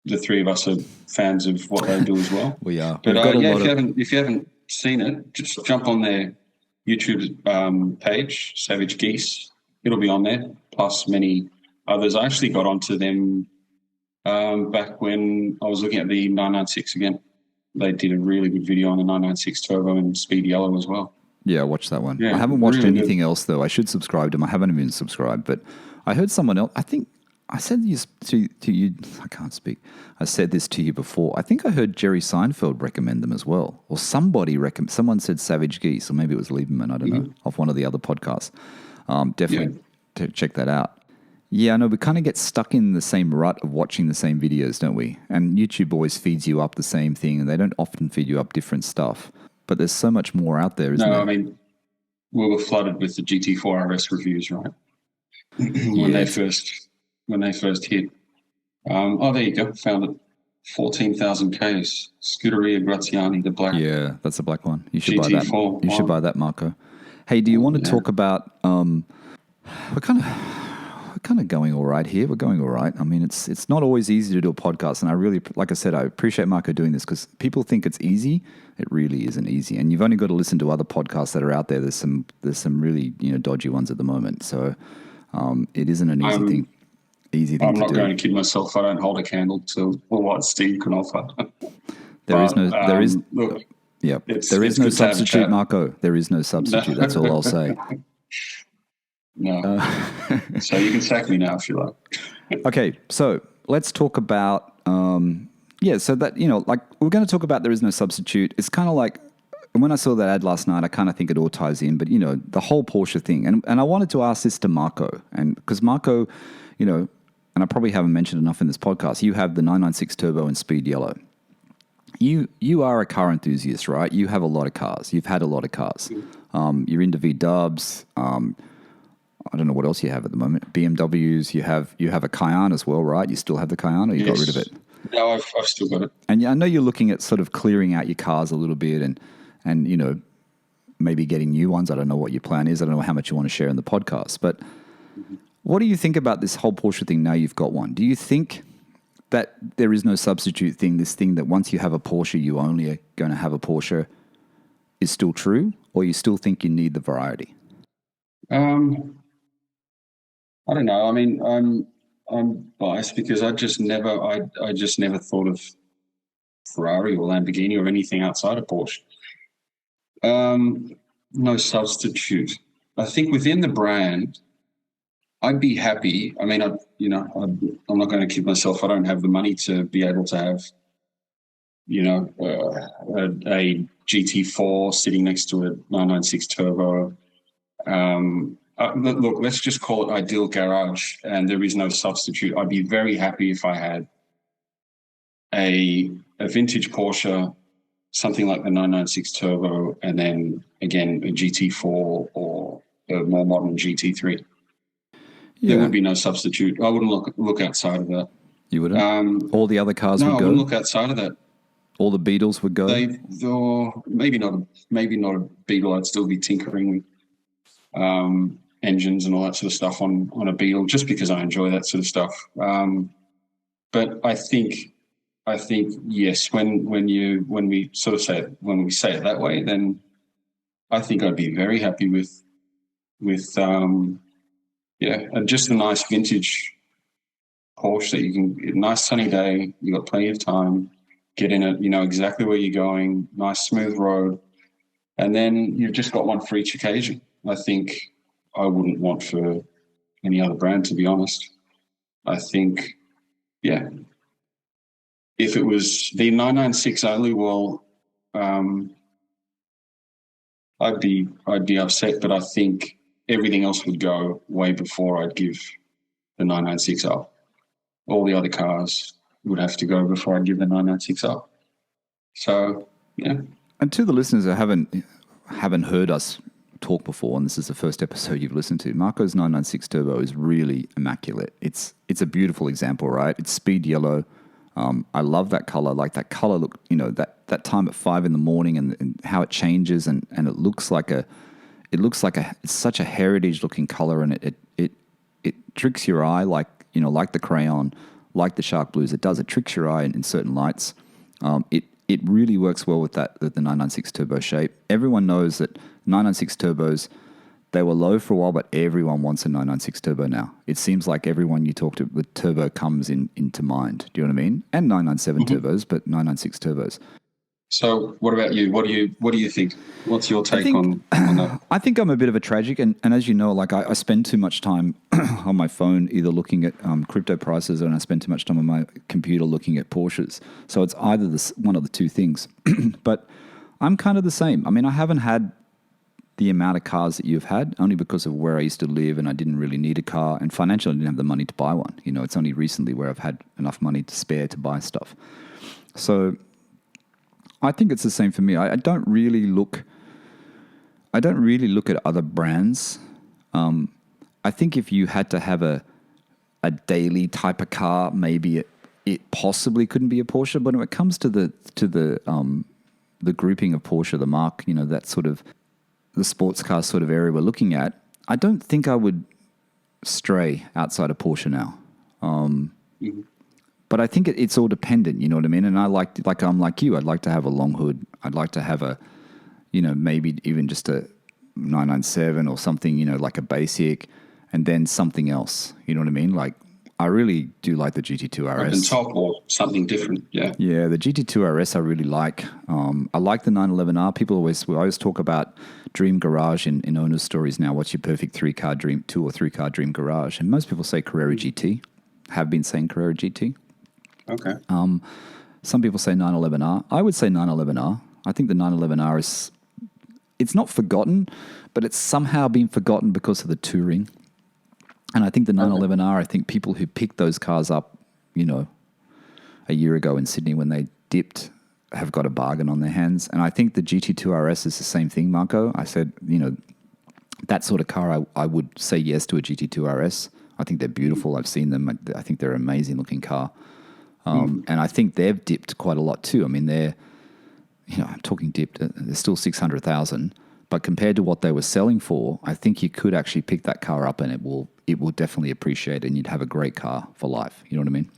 the three of us are fans of what they do as well. We are. But if you haven't seen it, just jump on their YouTube page, Savage Geese. It'll be on there, plus many others. I actually got onto them back when I was looking at the 996 again. They did a really good video on the 996 Turbo and Speed Yellow as well. Yeah, I watched that one. Yeah, I haven't watched really anything else, though. I should subscribe to them. I haven't even subscribed, but I heard someone else. I think I said this to you. I can't speak. I said this to you before. I think I heard Jerry Seinfeld recommend them as well. Or someone said Savage Geese, or maybe it was Lieberman, I don't know, off one of the other podcasts. Definitely to check that out. Yeah, I know we kind of get stuck in the same rut of watching the same videos, don't we? And YouTube always feeds you up the same thing, and they don't often feed you up different stuff. But there's so much more out there, isn't there? No, I mean, we were flooded with the GT4 RS reviews, right? when they first hit. There you go. Found it. 14,000 Ks. Scuderia Graziani, the black. Yeah, that's a black one. You should GT4 buy that. You should buy that, Marco. Hey, do you want to talk about? We're kind of going all right here. We're going all right. I mean, it's not always easy to do a podcast, and I really, like I said, I appreciate Marco doing this because people think it's easy. It really isn't easy, and you've only got to listen to other podcasts that are out there. There's some really dodgy ones at the moment, so it isn't an easy thing. I'm not going to kid myself. I don't hold a candle to what Steve can offer. There is no substitute, Marco. There is no substitute. That's all I'll say. No. So you can sack me now if you like. Okay, so let's talk about so that we're going to talk about there is no substitute. It's kind of like when I saw that ad last night, I kind of think it all ties in, but the whole Porsche thing, and I wanted to ask this to Marco, and because Marco, and I probably haven't mentioned enough in this podcast, you have the 996 Turbo and Speed Yellow. You are a car enthusiast, right? You have a lot of cars. You've had a lot of cars. You're into V-dubs. I don't know what else you have at the moment. BMWs. You have a Cayman as well, right? You still have the Cayman, or you got rid of it? No, I've still got it. And I know you're looking at sort of clearing out your cars a little bit, and maybe getting new ones. I don't know what your plan is. I don't know how much you want to share in the podcast, but what do you think about this whole Porsche thing now you've got one? Do you think that there is no substitute thing, this thing that once you have a Porsche, you only are going to have a Porsche, is still true, or you still think you need the variety? I don't know. I mean, I'm biased because I just never thought of Ferrari or Lamborghini or anything outside of Porsche. No substitute. I think within the brand, I'd be happy. I mean, I'm not going to kid myself. I don't have the money to be able to have, a GT4 sitting next to a 996 Turbo. Look, let's just call it ideal garage, and there is no substitute. I'd be very happy if I had a vintage Porsche, something like the 996 Turbo, and then again a GT4 or a more modern GT3. Yeah. There would be no substitute. I wouldn't look outside of that. You wouldn't? All the other cars would go? No, I wouldn't look outside of that. All the Beetles would go? Maybe not a Beetle. I'd still be tinkering with engines and all that sort of stuff on a Beetle, just because I enjoy that sort of stuff. But I think yes, when we say it that way, then I think I'd be very happy with just a nice vintage Porsche that you can, nice sunny day, you got plenty of time, get in it, you know exactly where you're going, nice smooth road, and then you've just got one for each occasion. I think I wouldn't want for any other brand, to be honest. I think, if it was the 996 only, well, I'd be upset, but I think everything else would go way before I'd give the 996 up. All the other cars would have to go before I'd give the 996 up. So, yeah. And to the listeners that haven't heard us talk before, and this is the first episode you've listened to, Marco's 996 Turbo is really immaculate. It's a beautiful example, right? It's speed yellow. I love that color. Like that color look, that time at 5 a.m. and how it changes and it looks like it's such a heritage looking color, and it tricks your eye like the crayon, like the shark blues. It tricks your eye in certain lights. It really works well with the 996 Turbo shape. Everyone knows that 996 Turbos, they were low for a while, but everyone wants a 996 Turbo now. It seems like everyone you talk to, the Turbo comes into mind. Do you know what I mean? And 997 Turbos, but 996 Turbos. So what about you? What do you think? What's your take on that? I think I'm a bit of a tragic, and as you know, like I spend too much time on my phone either looking at crypto prices, and I spend too much time on my computer looking at Porsches. So it's either one of the two things. But I'm kind of the same. I mean, I haven't had the amount of cars that you've had, only because of where I used to live, and I didn't really need a car, and financially I didn't have the money to buy one. It's only recently where I've had enough money to spare to buy stuff. So I think it's the same for me. I don't really look at other brands. I think if you had to have a daily type of car, maybe it possibly couldn't be a Porsche. But when it comes to the grouping of Porsche, the mark, that sort of the sports car sort of area we're looking at, I don't think I would stray outside of Porsche now. But I think it's all dependent, you know what I mean? And I'm like you, I'd like to have a long hood. I'd like to have a, maybe even just a 997 or something, like a basic, and then something else. You know what I mean? Like, I really do like the GT2 RS. Open top or something different, yeah. Yeah, the GT2 RS I really like. I like the 911R. We always talk about dream garage in owner stories now. What's your perfect 2 or 3 car dream garage? And most people say Carrera GT. Have been saying Carrera GT. Okay. Some people say 911R. I would say 911R. I think the 911R it's not forgotten, but it's somehow been forgotten because of the touring. And I think the 911R, I think people who picked those cars up, a year ago in Sydney when they dipped have got a bargain on their hands. And I think the GT2 RS is the same thing, Marco. I said, that sort of car, I would say yes to a GT2 RS. I think they're beautiful. I've seen them. I think they're an amazing looking car. And I think they've dipped quite a lot too. I mean, I'm talking dipped. They're still 600,000, but compared to what they were selling for, I think you could actually pick that car up and it will definitely appreciate it, and you'd have a great car for life. You know what I mean?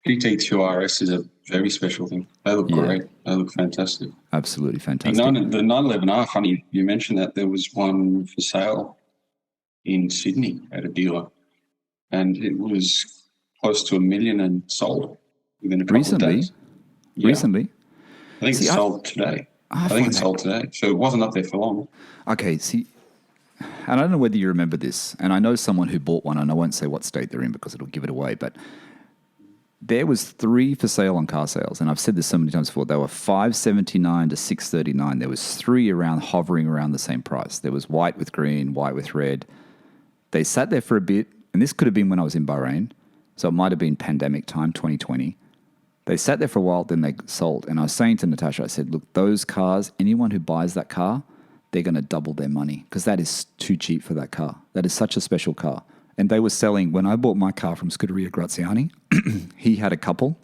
GT2 RS is a very special thing. They look great. They look fantastic. Absolutely fantastic. The 911R, funny you mentioned that. There was one for sale in Sydney at a dealer, and it was close to $1 million and sold within a couple of days. Yeah. Recently? I think it's sold today. I think it's sold today. So it wasn't up there for long. Okay, see, and I don't know whether you remember this, and I know someone who bought one, and I won't say what state they're in because it'll give it away, but there was 3 for sale on car sales, and I've said this so many times before. They were $579 to $639. There was 3 hovering around the same price. There was white with green, white with red. They sat there for a bit, and this could have been when I was in Bahrain, so it might have been pandemic time, 2020. They sat there for a while, then they sold. And I was saying to Natasha, I said, look, those cars, anyone who buys that car, they're going to double their money because that is too cheap for that car. That is such a special car. And they were selling, when I bought my car from Scuderia Graziani, he had a couple.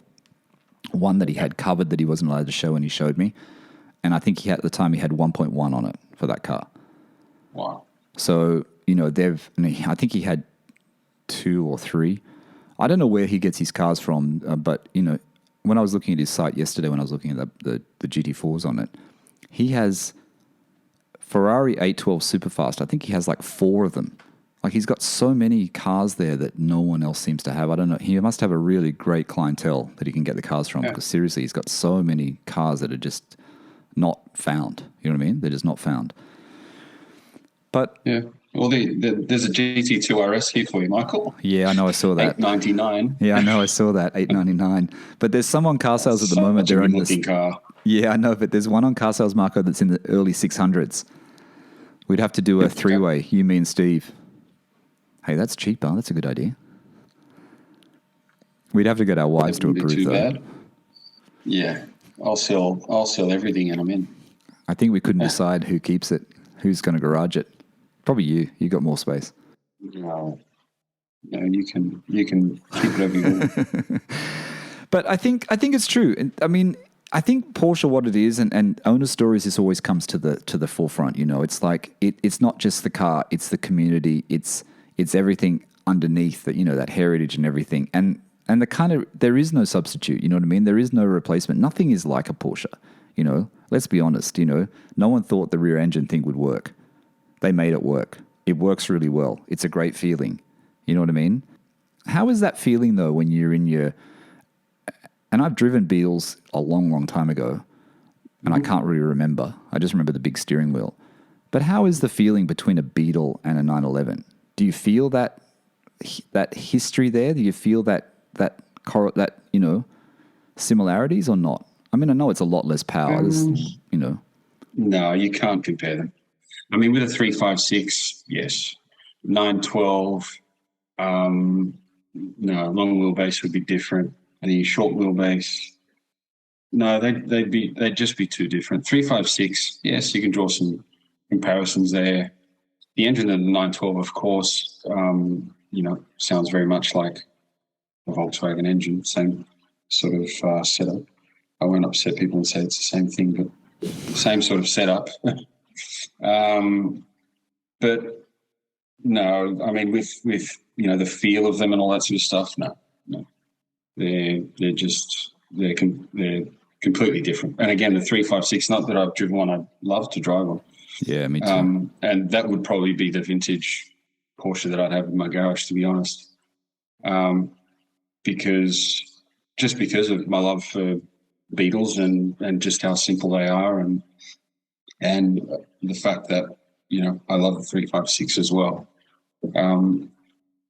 One that he had covered that he wasn't allowed to show, and he showed me. And I think at the time he had 1.1 on it for that car. Wow. So, I think he had 2 or 3. I don't know where he gets his cars from, but, when I was looking at his site yesterday, when I was looking at the GT4s on it, he has Ferrari 812 Superfast. I think he has like 4 of them. Like, he's got so many cars there that no one else seems to have. I don't know. He must have a really great clientele that he can get the cars from, because seriously, he's got so many cars that are just not found. You know what I mean? They're just not found. But yeah. Well, there's a GT2 RS here for you, Michael. Yeah, I know. I saw that. $899. Yeah, I know. I saw that. $899. But there's some on car sales at the moment. They're in this car. Yeah, I know. But there's one on car sales, Marco, that's in the early 600s. We'd have to do a three-way, you, me, and Steve. Hey, that's cheaper. That's a good idea. We'd have to get our wives to approve, too though. Bad. Yeah, I'll sell everything, and I'm in. I think we couldn't decide who keeps it, who's going to garage it. Probably you. You got more space. No, you can keep whatever you want. But I think it's true. I mean, I think Porsche, what it is, and owner stories, this always comes to the forefront. You know, it's like it's not just the car; it's the community. It's everything underneath that. You know, that heritage and everything. And the kind of, there is no substitute. You know what I mean? There is no replacement. Nothing is like a Porsche. You know, let's be honest. You know, no one thought the rear engine thing would work. They made it work. It works really well. It's a great feeling. You know what I mean? How is that feeling though when you're in your, and I've driven Beetles a long, long time ago, and I can't really remember. I just remember the big steering wheel. But how is the feeling between a Beetle and a 911? Do you feel that history there? Do you feel that you know, similarities or not? I mean, I know it's a lot less power. You know. No, you can't compare them. I mean, with a 356, yes. 912, no, long wheelbase would be different. And the short wheelbase, no, they'd just be too different. 356, yes, you can draw some comparisons there. The engine of the 912, of course, you know, sounds very much like a Volkswagen engine, same sort of setup. I won't upset people and say it's the same thing, but same sort of setup. But no, I mean, with you know, the feel of them and all that sort of stuff, no, they're completely different. And again, the 356, not that I've driven one, I'd love to drive one. Yeah, me too. And that would probably be the vintage Porsche that I'd have in my garage, to be honest, because of my love for Beetles and just how simple they are, and the fact that, you know, I love the 356 as well.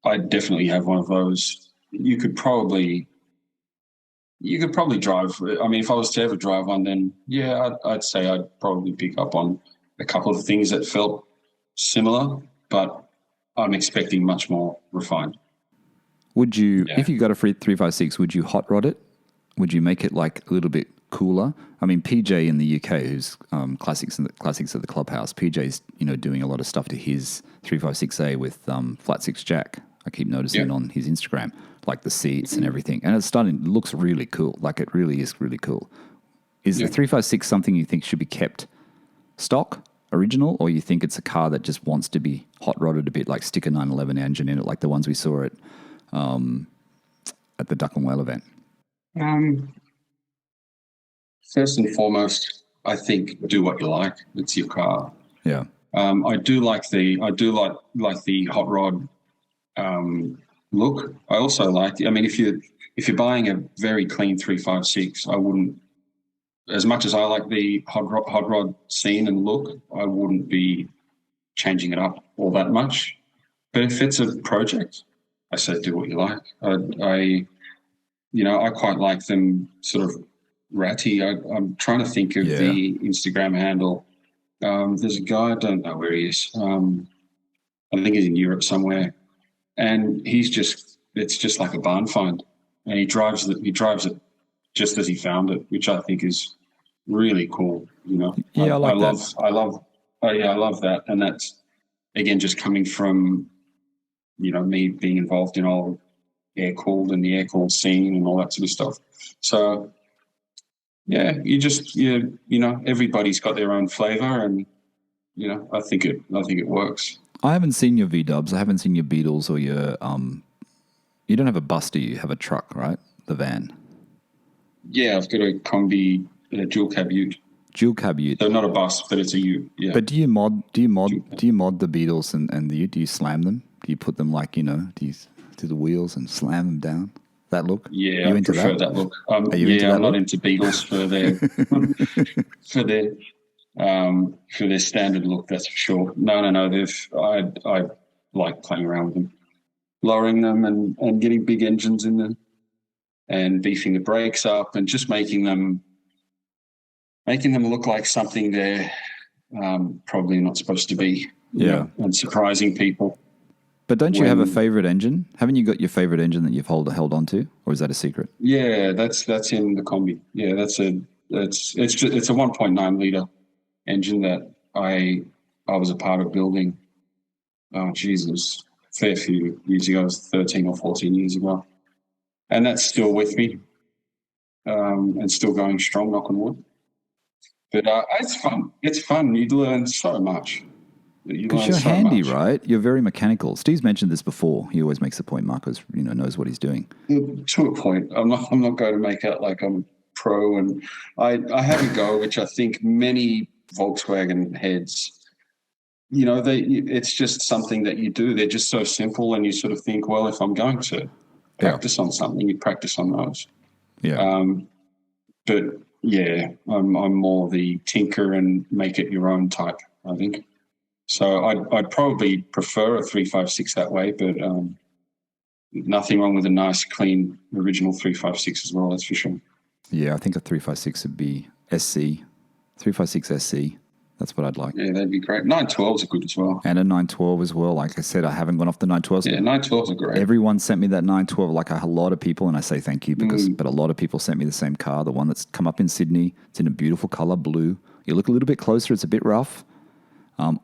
I definitely have one of those. You could probably drive. I mean, if I was to ever drive one, then yeah, I'd say I'd probably pick up on a couple of things that felt similar, but I'm expecting much more refined. Would you, if you got a 356, would you hot rod it? Would you make it like a little bit cooler? I mean, PJ in the UK, who's classics at the clubhouse, PJ's, you know, doing a lot of stuff to his 356A with flat six jack. I keep noticing on his Instagram, like the seats and everything, and it looks really cool. Like, it really is really cool. Is the 356 something you think should be kept stock, original, or you think it's a car that just wants to be hot rodded a bit, like stick a 911 engine in it, like the ones we saw at the Duck and Whale event? First and foremost, I think do what you like. It's your car. Yeah. I do like the hot rod look. I also like. I mean, if you're buying a very clean 356, I wouldn't. As much as I like the hot rod scene and look, I wouldn't be changing it up all that much. But if it's a project, I say do what you like. I quite like them sort of ratty. I'm trying to think of the Instagram handle. There's a guy, I don't know where he is. I think he's in Europe somewhere, and it's just like a barn find, and he drives it just as he found it, which I think is really cool. You know, I love that, and that's again just coming from, you know, me being involved in all air-cooled and the air-cooled scene and all that sort of stuff. So, yeah, you know, everybody's got their own flavour, and, you know, I think it works. I haven't seen your V-dubs. I haven't seen your Beetles or your you don't have a bus, do you? You have a truck, right? The van. Yeah, I've got a combi, a dual cab ute. Dual cab ute. So not a bus, but it's a ute. Yeah. But do you mod the Beetles and the ute? Do you slam them? Do you put them, like, you know, do the wheels and slam them down? That look? Yeah, I prefer that look. I'm not into Beetles for their for their standard look. That's for sure. No. I like playing around with them, lowering them and getting big engines in them, and beefing the brakes up, and just making them look like something they're probably not supposed to be. And surprising people. But don't you have a favorite engine? Haven't you got your favorite engine that you've held on to, or is that a secret? Yeah, that's in the combi. Yeah, it's a 1.9 liter engine that I was a part of building. Oh Jesus, fair few years ago, it was 13 or 14 years ago, and that's still with me, and still going strong. Knock on wood. But it's fun. It's fun. You learn so much. Because you're handy, right? You're very mechanical. Steve's mentioned this before. He always makes the point Marco's, knows what he's doing. To a point. I'm not going to make out like I'm pro. And I have a go, which I think many Volkswagen heads, it's just something that you do. They're just so simple, and you sort of think, well, if I'm going to practice on something, you practice on those. Yeah. But yeah, I'm more the tinker and make it your own type, I think. So I'd probably prefer a 356 that way, but nothing wrong with a nice, clean, original 356 as well, that's for sure. Yeah, I think a 356 would be SC, 356 SC. That's what I'd like. Yeah, that'd be great. 912s are good as well. And a 912 as well. Like I said, I haven't gone off the 912s. Yeah, 912s are great. Everyone sent me that 912, like a lot of people, and I say thank you but a lot of people sent me the same car, the one that's come up in Sydney. It's in a beautiful color, blue. You look a little bit closer, it's a bit rough.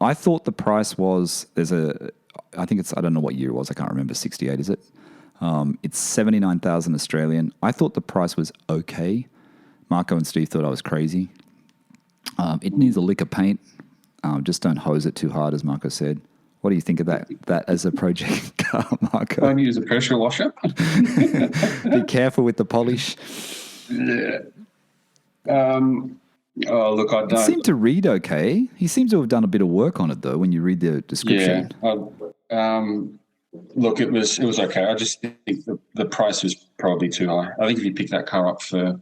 I thought the price was, I don't know what year it was, I can't remember, 68 is it? It's 79,000 Australian. I thought the price was okay. Marco and Steve thought I was crazy. It needs a lick of paint. Just don't hose it too hard, as Marco said. What do you think of that as a project car, Marco? Don't use a pressure washer. Be careful with the polish. Yeah. Oh, look, I don't. It seemed to read okay. He seems to have done a bit of work on it, though, when you read the description. Yeah. Look, it was okay. I just think the price was probably too high. I think if you pick that car up for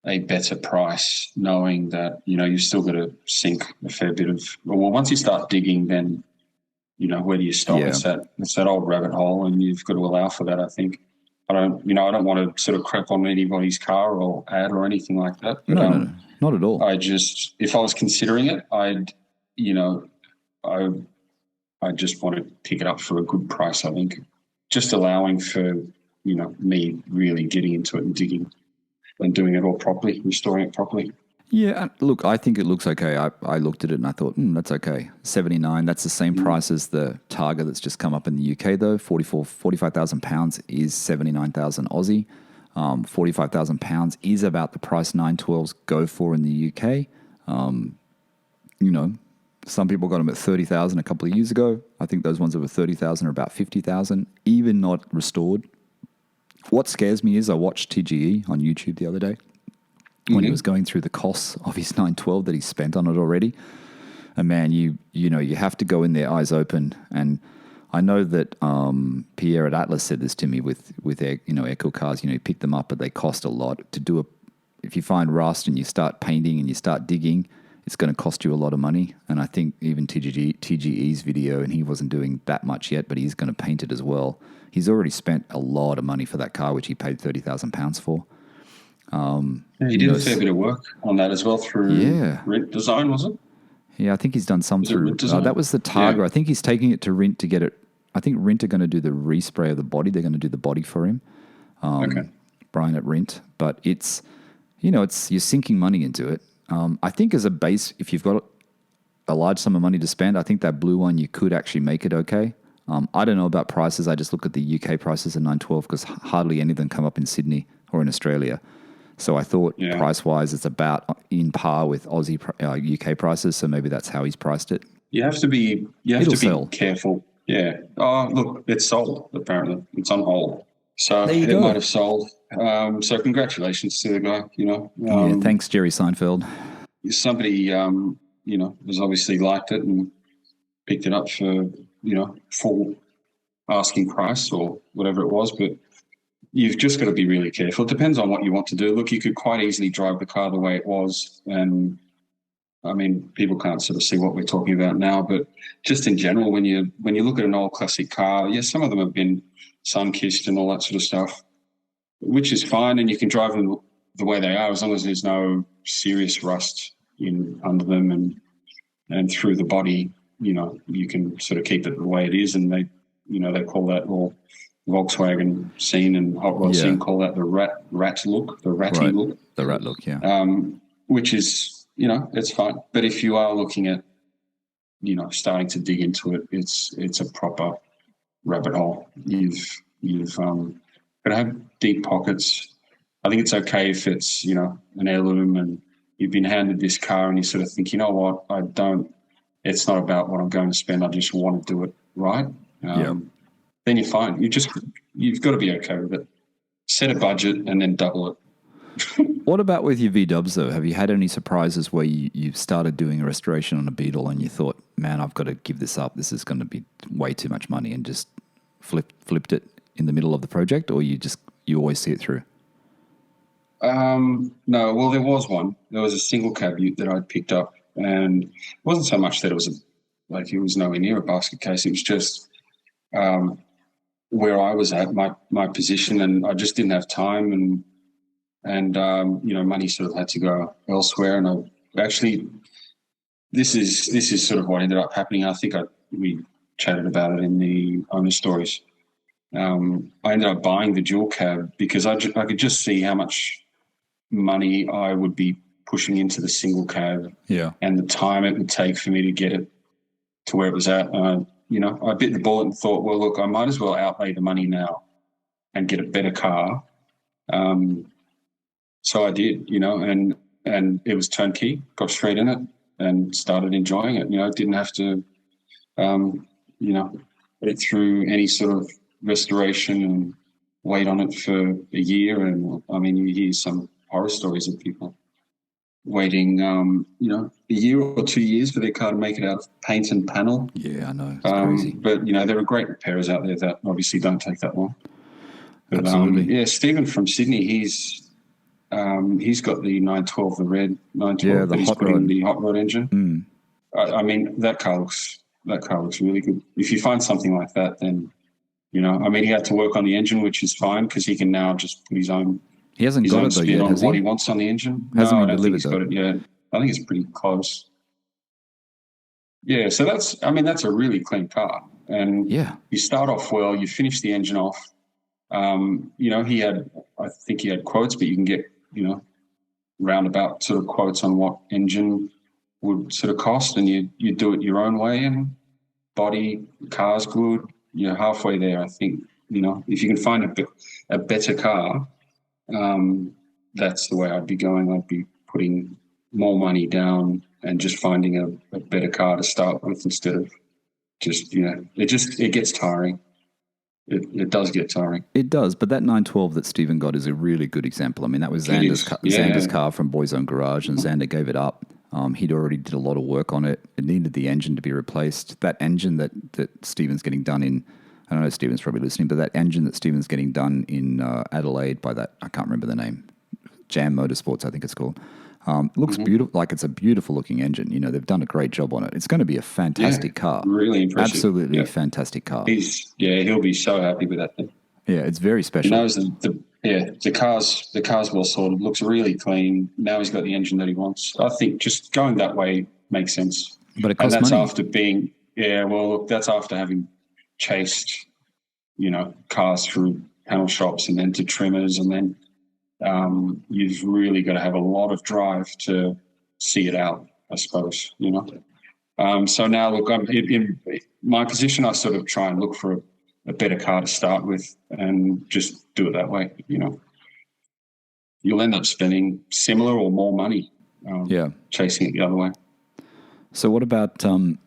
a better price, knowing that, you've still got to sink a fair bit of, well, once you start digging, then, where do you stop? Yeah. It's that old rabbit hole, and you've got to allow for that, I think. I don't want to sort of crap on anybody's car or ad or anything like that. But, no, not at all. if I was considering it, I just want to pick it up for a good price, I think. Just allowing for, me really getting into it and digging and doing it all properly, restoring it properly. Yeah, look, I think it looks okay. I looked at it and I thought, that's okay. 79, that's the same price as the Targa that's just come up in the UK, though. 45,000 pounds is 79,000 Aussie. 45,000 pounds is about the price 912s go for in the UK. Some people got them at 30,000 a couple of years ago. I think those ones over 30,000 are about 50,000, even not restored. What scares me is I watched TGE on YouTube the other day when he was going through the costs of his 912 that he spent on it already. And man, you have to go in there eyes open. And I know that Pierre at Atlas said this to me with eco cars. You pick them up, but they cost a lot to do. If you find rust and you start painting and you start digging, it's going to cost you a lot of money. And I think even TGE's video, and he wasn't doing that much yet, but he's going to paint it as well. He's already spent a lot of money for that car, which he paid £30,000 for. He did a fair bit of work on that as well through Rent Design, was it? Yeah, I think he's done some through. That was the Targa. Yeah. I think he's taking it to Rent to get it. I think Rent are going to do the respray of the body. They're going to do the body for him. Okay. Brian at Rent, but it's you're sinking money into it. I think as a base, if you've got a large sum of money to spend, I think that blue one you could actually make it okay. I don't know about prices. I just look at the UK prices of 912 because hardly any of them come up in Sydney or in Australia. So I thought price-wise it's about in par with Aussie UK prices, so maybe that's how he's priced it. You have to be careful. Yeah. Oh, look, it's sold, apparently. It's on hold. So it might have sold. So congratulations to the guy, thanks, Jerry Seinfeld. Somebody, has obviously liked it and picked it up for, full asking price or whatever it was, but you've just got to be really careful. It depends on what you want to do. Look, you could quite easily drive the car the way it was. And I mean, people can't sort of see what we're talking about now, but just in general, when you look at an old classic car, some of them have been sun-kissed and all that sort of stuff, which is fine. And you can drive them the way they are, as long as there's no serious rust under them. And and through the body, you can sort of keep it the way it is. And they call that, or Volkswagen scene and hot rod scene call that the rat look, the ratty look. The rat look, yeah. Which is, it's fine. But if you are looking at, starting to dig into it, it's a proper rabbit hole. You've got to have deep pockets. I think it's okay if it's, an heirloom and you've been handed this car and you sort of think, you know what, it's not about what I'm going to spend. I just want to do it right. Then you're fine. You've got to be okay with it. Set a budget and then double it. What about with your V-dubs though? Have you had any surprises where you started doing a restoration on a Beetle and you thought, man, I've got to give this up. This is going to be way too much money, and just flipped it in the middle of the project, or you always see it through? No, well, there was one. There was a single cab ute that I'd picked up, and it wasn't so much that it was nowhere near a basket case. It was just where I was at, my position, and I just didn't have time, and money sort of had to go elsewhere. And I actually, this is sort of what ended up happening. I think we chatted about it in the owner stories. I ended up buying the dual cab because I could just see how much money I would be pushing into the single cab, and the time it would take for me to get it to where it was at. I bit the bullet and thought, well, look, I might as well outlay the money now and get a better car. So I did, and it was turnkey, got straight in it and started enjoying it. Didn't have to, put it through any sort of restoration and wait on it for a year. And I mean, you hear some horror stories of people waiting, a year or 2 years for their car to make it out of paint and panel. Yeah, I know. It's crazy. But, there are great repairers out there that obviously don't take that long. But, absolutely. Stephen from Sydney, he's got the 912, the red 912 that he's put in the hot rod engine. I mean, that car looks really good. If you find something like that, then, he had to work on the engine, which is fine because he can now just put his own. He hasn't got it though yet, has he? What he wants on the engine. Hasn't been delivered. Think he's got it yet. I think it's pretty close. Yeah, so that's a really clean car, and you start off well. You finish the engine off. I think he had quotes, but you can get roundabout sort of quotes on what engine would sort of cost, and you do it your own way. And body, car's good. You're halfway there, I think. If you can find a better car, that's the way I'd be going. I'd be putting more money down and just finding a better car to start with instead of just, it gets tiring. It does get tiring. It does, but that 912 that Stephen got is a really good example. I mean, that was Xander's car from Boys Own Garage, and Xander gave it up. He'd already did a lot of work on it. It needed the engine to be replaced. That engine that Stephen's getting done in, I don't know if Stephen's probably listening, but that engine that Stephen's getting done in Adelaide by that, I can't remember the name, Jam Motorsports, I think it's called. Looks beautiful, like it's a beautiful looking engine. They've done a great job on it. It's going to be a fantastic car. Really impressive. Absolutely fantastic car. He'll be so happy with that thing. Yeah, it's very special. He knows the car's well sorted, looks really clean. Now he's got the engine that he wants. I think just going that way makes sense. But it costs money. That's after having chased, cars through panel shops and then to trimmers, and then you've really got to have a lot of drive to see it out, I suppose, So now, look, I'm in my position, I sort of try and look for a better car to start with and just do it that way, You'll end up spending similar or more money chasing it the other way. So what about, do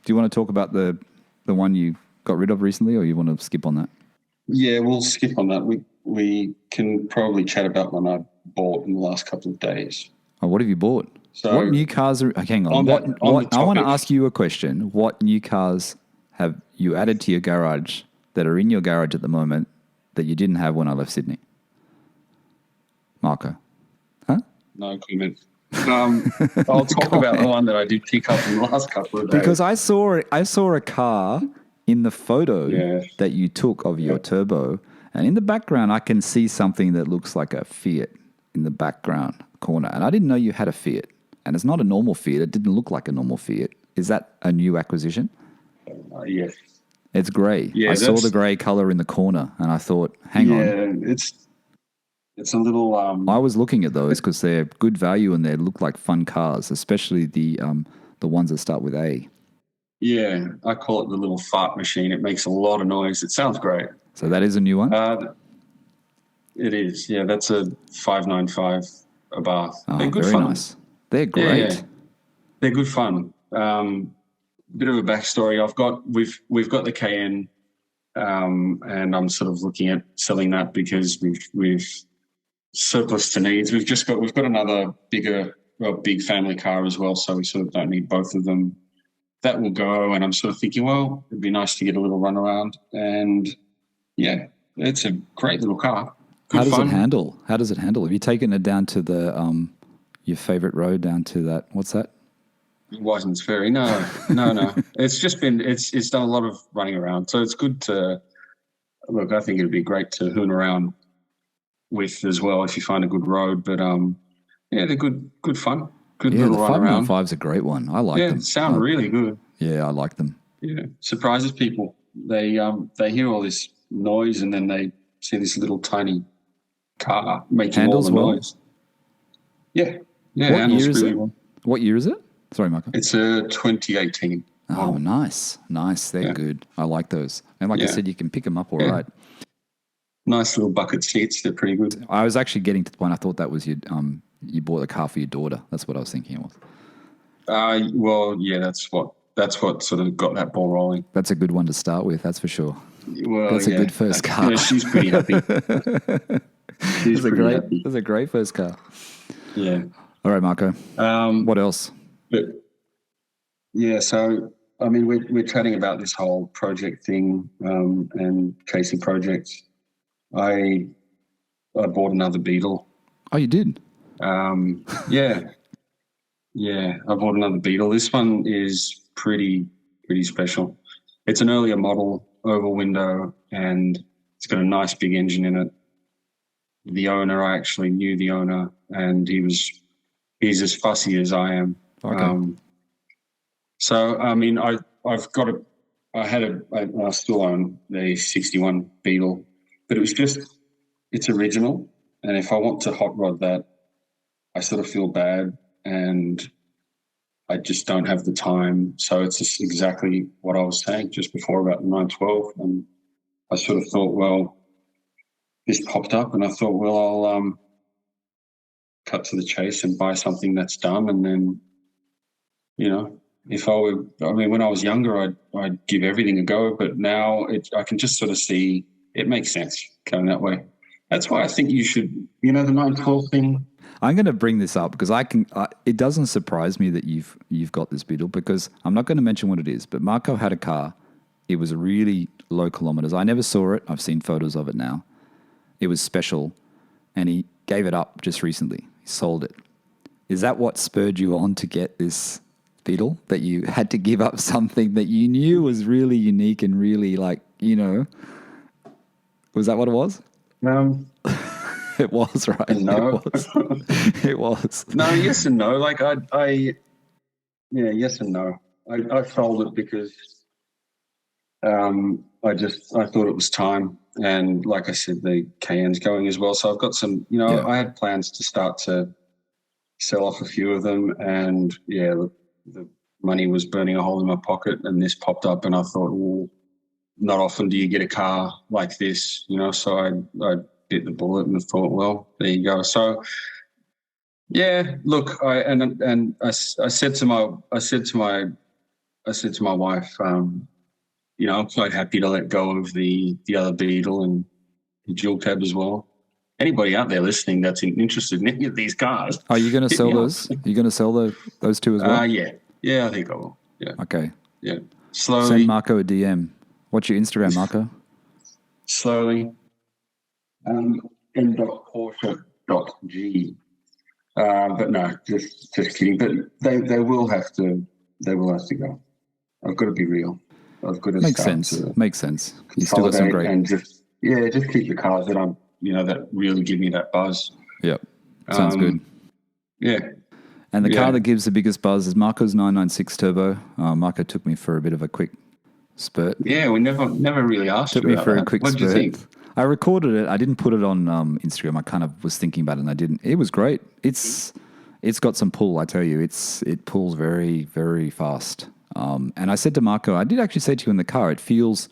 you want to talk about the one you got rid of recently, or you want to skip on that? Yeah, we'll skip on that. We can probably chat about one I bought in the last couple of days. Oh, what have you bought? So, what new cars are... Hang on. I want to ask you a question. What new cars have you added to your garage that are in your garage at the moment that you didn't have when I left Sydney? Marco? Huh? No comment. I'll talk about the one that I did pick up in the last couple of days. Because I saw a car in the photo that you took of your Turbo, and in the background I can see something that looks like a Fiat in the background corner, and I didn't know you had a Fiat. and it's not a normal Fiat. It didn't look like a normal Fiat. Is that a new acquisition? Yes. It's grey. Yeah, I saw the grey colour in the corner, and I thought, hang on. Yeah, it's a little. I was looking at those because they're good value and they look like fun cars, especially the ones that start with A. Yeah, I call it the little fart machine. It makes a lot of noise. It sounds great. So that is a new one? It is. Yeah, that's a 595 a Bath. Oh, They're good very fun. nice. They're great. Yeah. They're good fun. Bit of a backstory. We've got the Cayenne, and I'm sort of looking at selling that because we've surplus to needs. We've got another big family car as well, so we sort of don't need both of them. That will go, and I'm sort of thinking, well, it'd be nice to get a little run around, and yeah, it's a great little car. Good How does fun. it handle? Have you taken it down to the your favorite road, down to that? What's that? Wasn't Ferry. No. It's just been it's done a lot of running around, so it's good to look. I think it'd be great to hoon around with as well if you find a good road. But yeah, they're good fun. Good Yeah, little the run around. 595's a great one. I like them. Yeah, sound really good. Yeah, I like them. Yeah, surprises people. They hear all this noise and then they see this little tiny car making Handles all the well? noise. Yeah. What year is really it? well. What year is it? Sorry, Michael. It's a 2018. Oh, nice. They're good. I like those. And like I said, you can pick them up all right. Nice little bucket seats. They're pretty good. I was actually getting to the point. I thought that was your you bought a car for your daughter. That's what I was thinking it was. Well, yeah, that's what sort of got that ball rolling. That's a good one to start with. That's for sure. Well, that's a good first car. Yeah, she's pretty happy. She's pretty happy. That's a great first car. Yeah. All right, Marco. What else? But yeah, so I mean, we're chatting about this whole project thing and Casey projects. I bought another Beetle. Oh, you did? Yeah, I bought another Beetle. This one is pretty special. It's an earlier model, oval window, and it's got a nice big engine in it. The owner, I actually knew the owner, and he's as fussy as I am. Okay. So I mean, I still own the 61 Beetle, but it's original, and if I want to hot rod that, I sort of feel bad, and I just don't have the time. So it's just exactly what I was saying just before about the 912, and I sort of thought, well, this popped up, and I thought, well, I'll cut to the chase and buy something that's done, and then, you know, when I was younger, I'd give everything a go, but now I can just sort of see it makes sense going that way. That's why I think you should, the 912 thing. I'm going to bring this up because it doesn't surprise me that you've got this Beetle, because I'm not going to mention what it is, but Marco had a car. It was really low kilometers. I never saw it. I've seen photos of it now. It was special, and he gave it up just recently. He sold it. Is that what spurred you on to get this Beetle, that you had to give up something that you knew was really unique and really, like, was that what it was? It was, right? No. It was. No, yes and no. Like yes and no. I sold it because I thought it was time, and like I said, the Cayenne's going as well. So I've got some, I had plans to start to sell off a few of them, and the money was burning a hole in my pocket, and this popped up, and I thought, well, not often do you get a car like this, so I bit the bullet and thought, well, there you go. So yeah, look, I said to my wife, I'm quite happy to let go of the other Beetle and the dual cab as well. Anybody out there listening that's interested in any of these cars, are you going to sell those? Are you going to sell those two as well? Yeah, I think I will. Yeah. Okay. Yeah. Slowly. Send Marco a DM. What's your Instagram, Marco? Slowly. m.porsche.g. But no, just kidding. But they will have to go. I've got to be real. I've got to Makes sense. You still got some great, and just keep the cars that I'm that really give me that buzz. Yep. Sounds good. Yeah. And the car that gives the biggest buzz is Marco's 996 Turbo. Marco took me for a bit of a quick spurt. Yeah, we never really asked Took you me about for that. a quick What spurt. did you think? I recorded it. I didn't put it on Instagram. I kind of was thinking about it and I didn't. It was great. It's got some pull, I tell you. It pulls very, very fast. And I said to Marco, I did actually say to you in the car, it feels,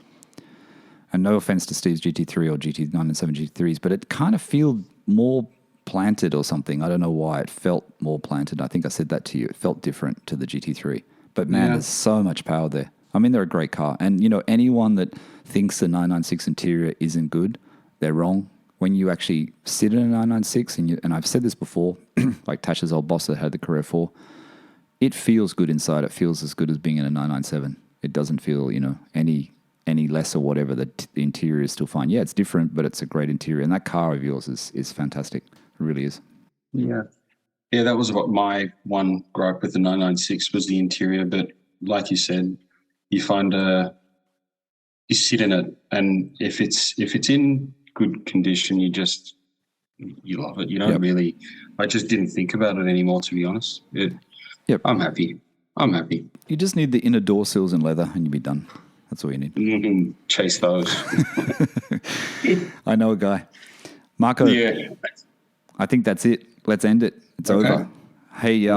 and no offense to Steve's GT3 or GT997 GT3s, but it kind of feels more planted or something. I don't know why. It felt more planted. I think I said that to you. It felt different to the GT3. But man, there's so much power there. I mean, they're a great car. And, you know, anyone that thinks the 996 interior isn't good, they're wrong. When you actually sit in a 996, and I've said this before, like Tasha's old boss that had the Carrera 4, it feels good inside. It feels as good as being in a 997. It doesn't feel, you know, any less or whatever. The interior is still fine. Yeah, it's different, but it's a great interior. And that car of yours is fantastic. It really is. Yeah. Yeah, that was what my one gripe with the 996 was, the interior. But like you said, you find you sit in it, and if it's in good condition, you love it. You don't really. I just didn't think about it anymore, to be honest. I'm happy. You just need the inner door sills in leather, and you'll be done. That's all you need. Chase those. I know a guy, Marco. Yeah. I think that's it. Let's end it. It's over. Hey,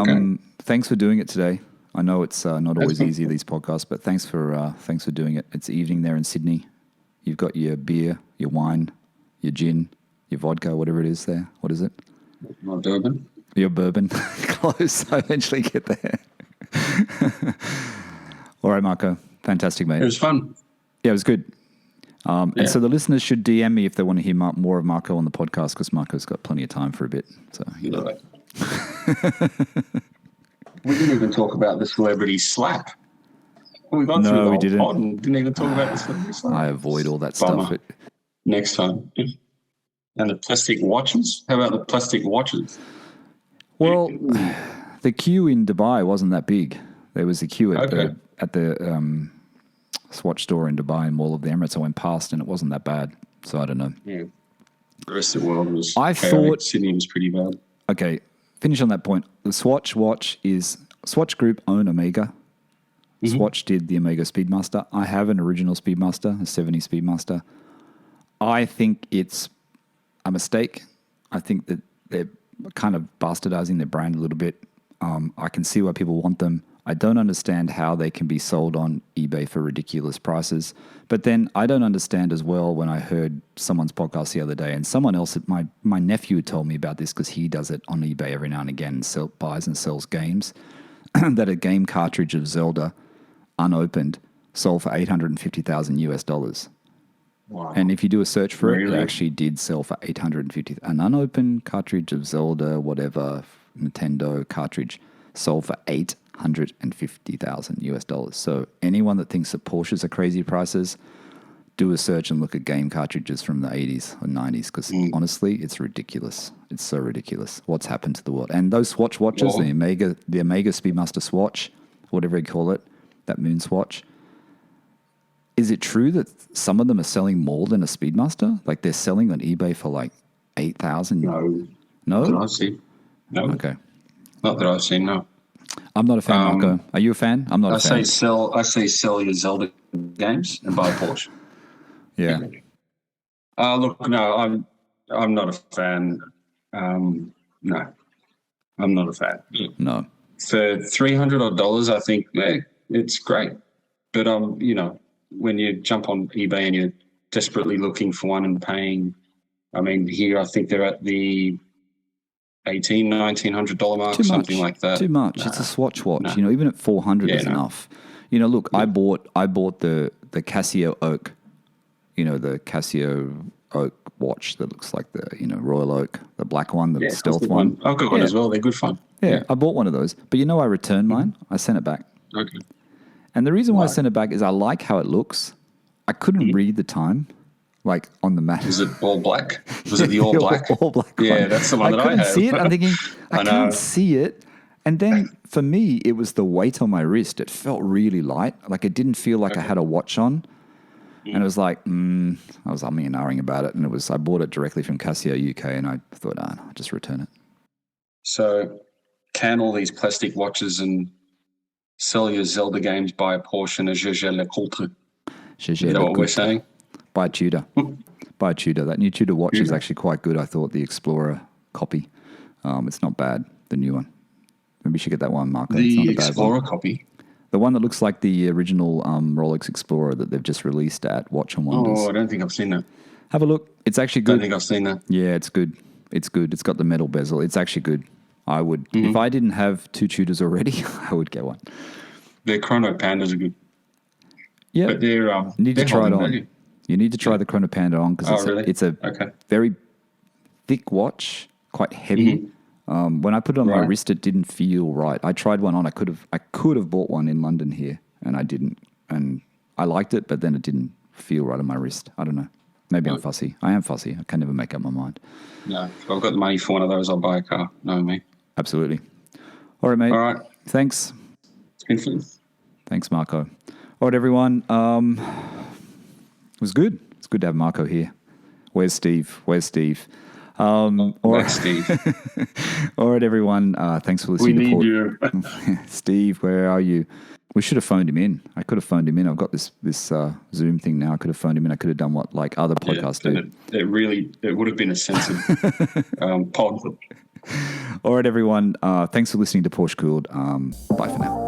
thanks for doing it today. I know it's not always easy, these podcasts, but thanks for doing it. It's evening there in Sydney. You've got your beer, your wine, your gin, your vodka, whatever it is there. What is it? My bourbon. Your bourbon. Close. I eventually get there. All right, Marco. Fantastic, mate. It was fun. Yeah, it was good. And so the listeners should DM me if they want to hear more of Marco on the podcast, because Marco's got plenty of time for a bit. So you know it. We didn't even talk about the celebrity slap. We got through the whole pod and didn't even talk about the celebrity slap. I avoid all that stuff. Next time. And the plastic watches? How about the plastic watches? Well, the queue in Dubai wasn't that big. There was a queue at the Swatch store in Dubai and Mall of the Emirates. I went past and it wasn't that bad. So I don't know. Yeah. The rest of the world was thought Sydney was pretty bad. Okay, finish on that point. The Swatch watch Swatch Group own Omega. Swatch did the Omega Speedmaster. I have an original Speedmaster, a 70 Speedmaster. I think it's a mistake. I think that they're kind of bastardizing their brand a little bit. I can see why people want them. I don't understand how they can be sold on eBay for ridiculous prices. But then I don't understand as well when I heard someone's podcast the other day, and someone else, my nephew told me about this because he does it on eBay every now and again, buys and sells games, that a game cartridge of Zelda unopened sold for $850,000 US. Wow. And if you do a search for it actually did sell for $850,000. An unopened cartridge of Zelda, whatever, Nintendo cartridge sold for $850,000 US. So anyone that thinks that Porsches are crazy prices, do a search and look at game cartridges from the 80s or 90s, because honestly, it's ridiculous. It's so ridiculous what's happened to the world. And those Swatch watches, the Omega Speedmaster Swatch, whatever you call it, that Moon Swatch, is it true that some of them are selling more than a Speedmaster? Like they're selling on eBay for like $8,000? No? Not that I've seen. No. Okay. Not that I've seen, no. I'm not a fan, Marco. Are you a fan? I'm not a fan. I say sell your Zelda games and buy a Porsche. Yeah. Look, no, I'm not a fan. No, I'm not a fan. No. For $300 I think it's great. But you know, when you jump on eBay and you're desperately looking for one and paying, I mean, here I think they're at the $1,900 mark, something like that. Too much. It's a Swatch watch. You know, even at $400 is enough. You know, look, I bought the Casio Oak. You know, the Casio Oak watch that looks like the Royal Oak, the black one, the stealth one. I've got one as well. They're good fun. Yeah, I bought one of those. But you know, I returned mine. I sent it back. Okay. And the reason why I sent it back is I like how it looks. I couldn't read the time, like on the mat. Was it all black? Was it the all black? All black Yeah, one. that's the one that I couldn't have. see it. I'm thinking, I can't see it. And then for me, it was the weight on my wrist. It felt really light. Like it didn't feel like I had a watch on. And it was like, I was umming and ahhing about it. And I bought it directly from Casio UK and I thought, I'll just return it. So can all these plastic watches and sell your Zelda games, buy a Porsche and a GG Le Coultre. Is that what we're saying? Buy a Tudor. Buy a Tudor. That new Tudor watch is actually quite good. I thought the Explorer copy. It's not bad, the new one. Maybe you should get that one, Marco. The Explorer copy? The one that looks like the original Rolex Explorer that they've just released at Watch and Wonders. Oh, I don't think I've seen that. Have a look. It's actually good. I don't think I've seen that. Yeah, it's good. It's good. It's got the metal bezel. It's actually good. I would, if I didn't have 2 Tudors already, I would get one. The Chrono Pandas are good. Yeah. But they're you need to try it on. value. You need to try the Chrono Panda on because it's a very thick watch, quite heavy. When I put it on my wrist, it didn't feel right. I tried one on. I could have bought one in London here, and I didn't. And I liked it, but then it didn't feel right on my wrist. I don't know. Maybe I'm fussy. I am fussy. I can never make up my mind. No, if I've got the money for one of those, I'll buy a car. Know me. Absolutely. All right, mate. All right. Thanks. It's been fun. Thanks, Marco. All right, everyone. It was good. It's good to have Marco here. Where's Steve? All right, Steve. All right, everyone. Thanks for listening. We need you. Steve, where are you? We should have phoned him in. I could have phoned him in. I've got this Zoom thing now. I could have phoned him in. I could have done what like other podcasts do. It would have been a sensitive pod. All right, everyone. Thanks for listening to PorscheCooled. Bye for now.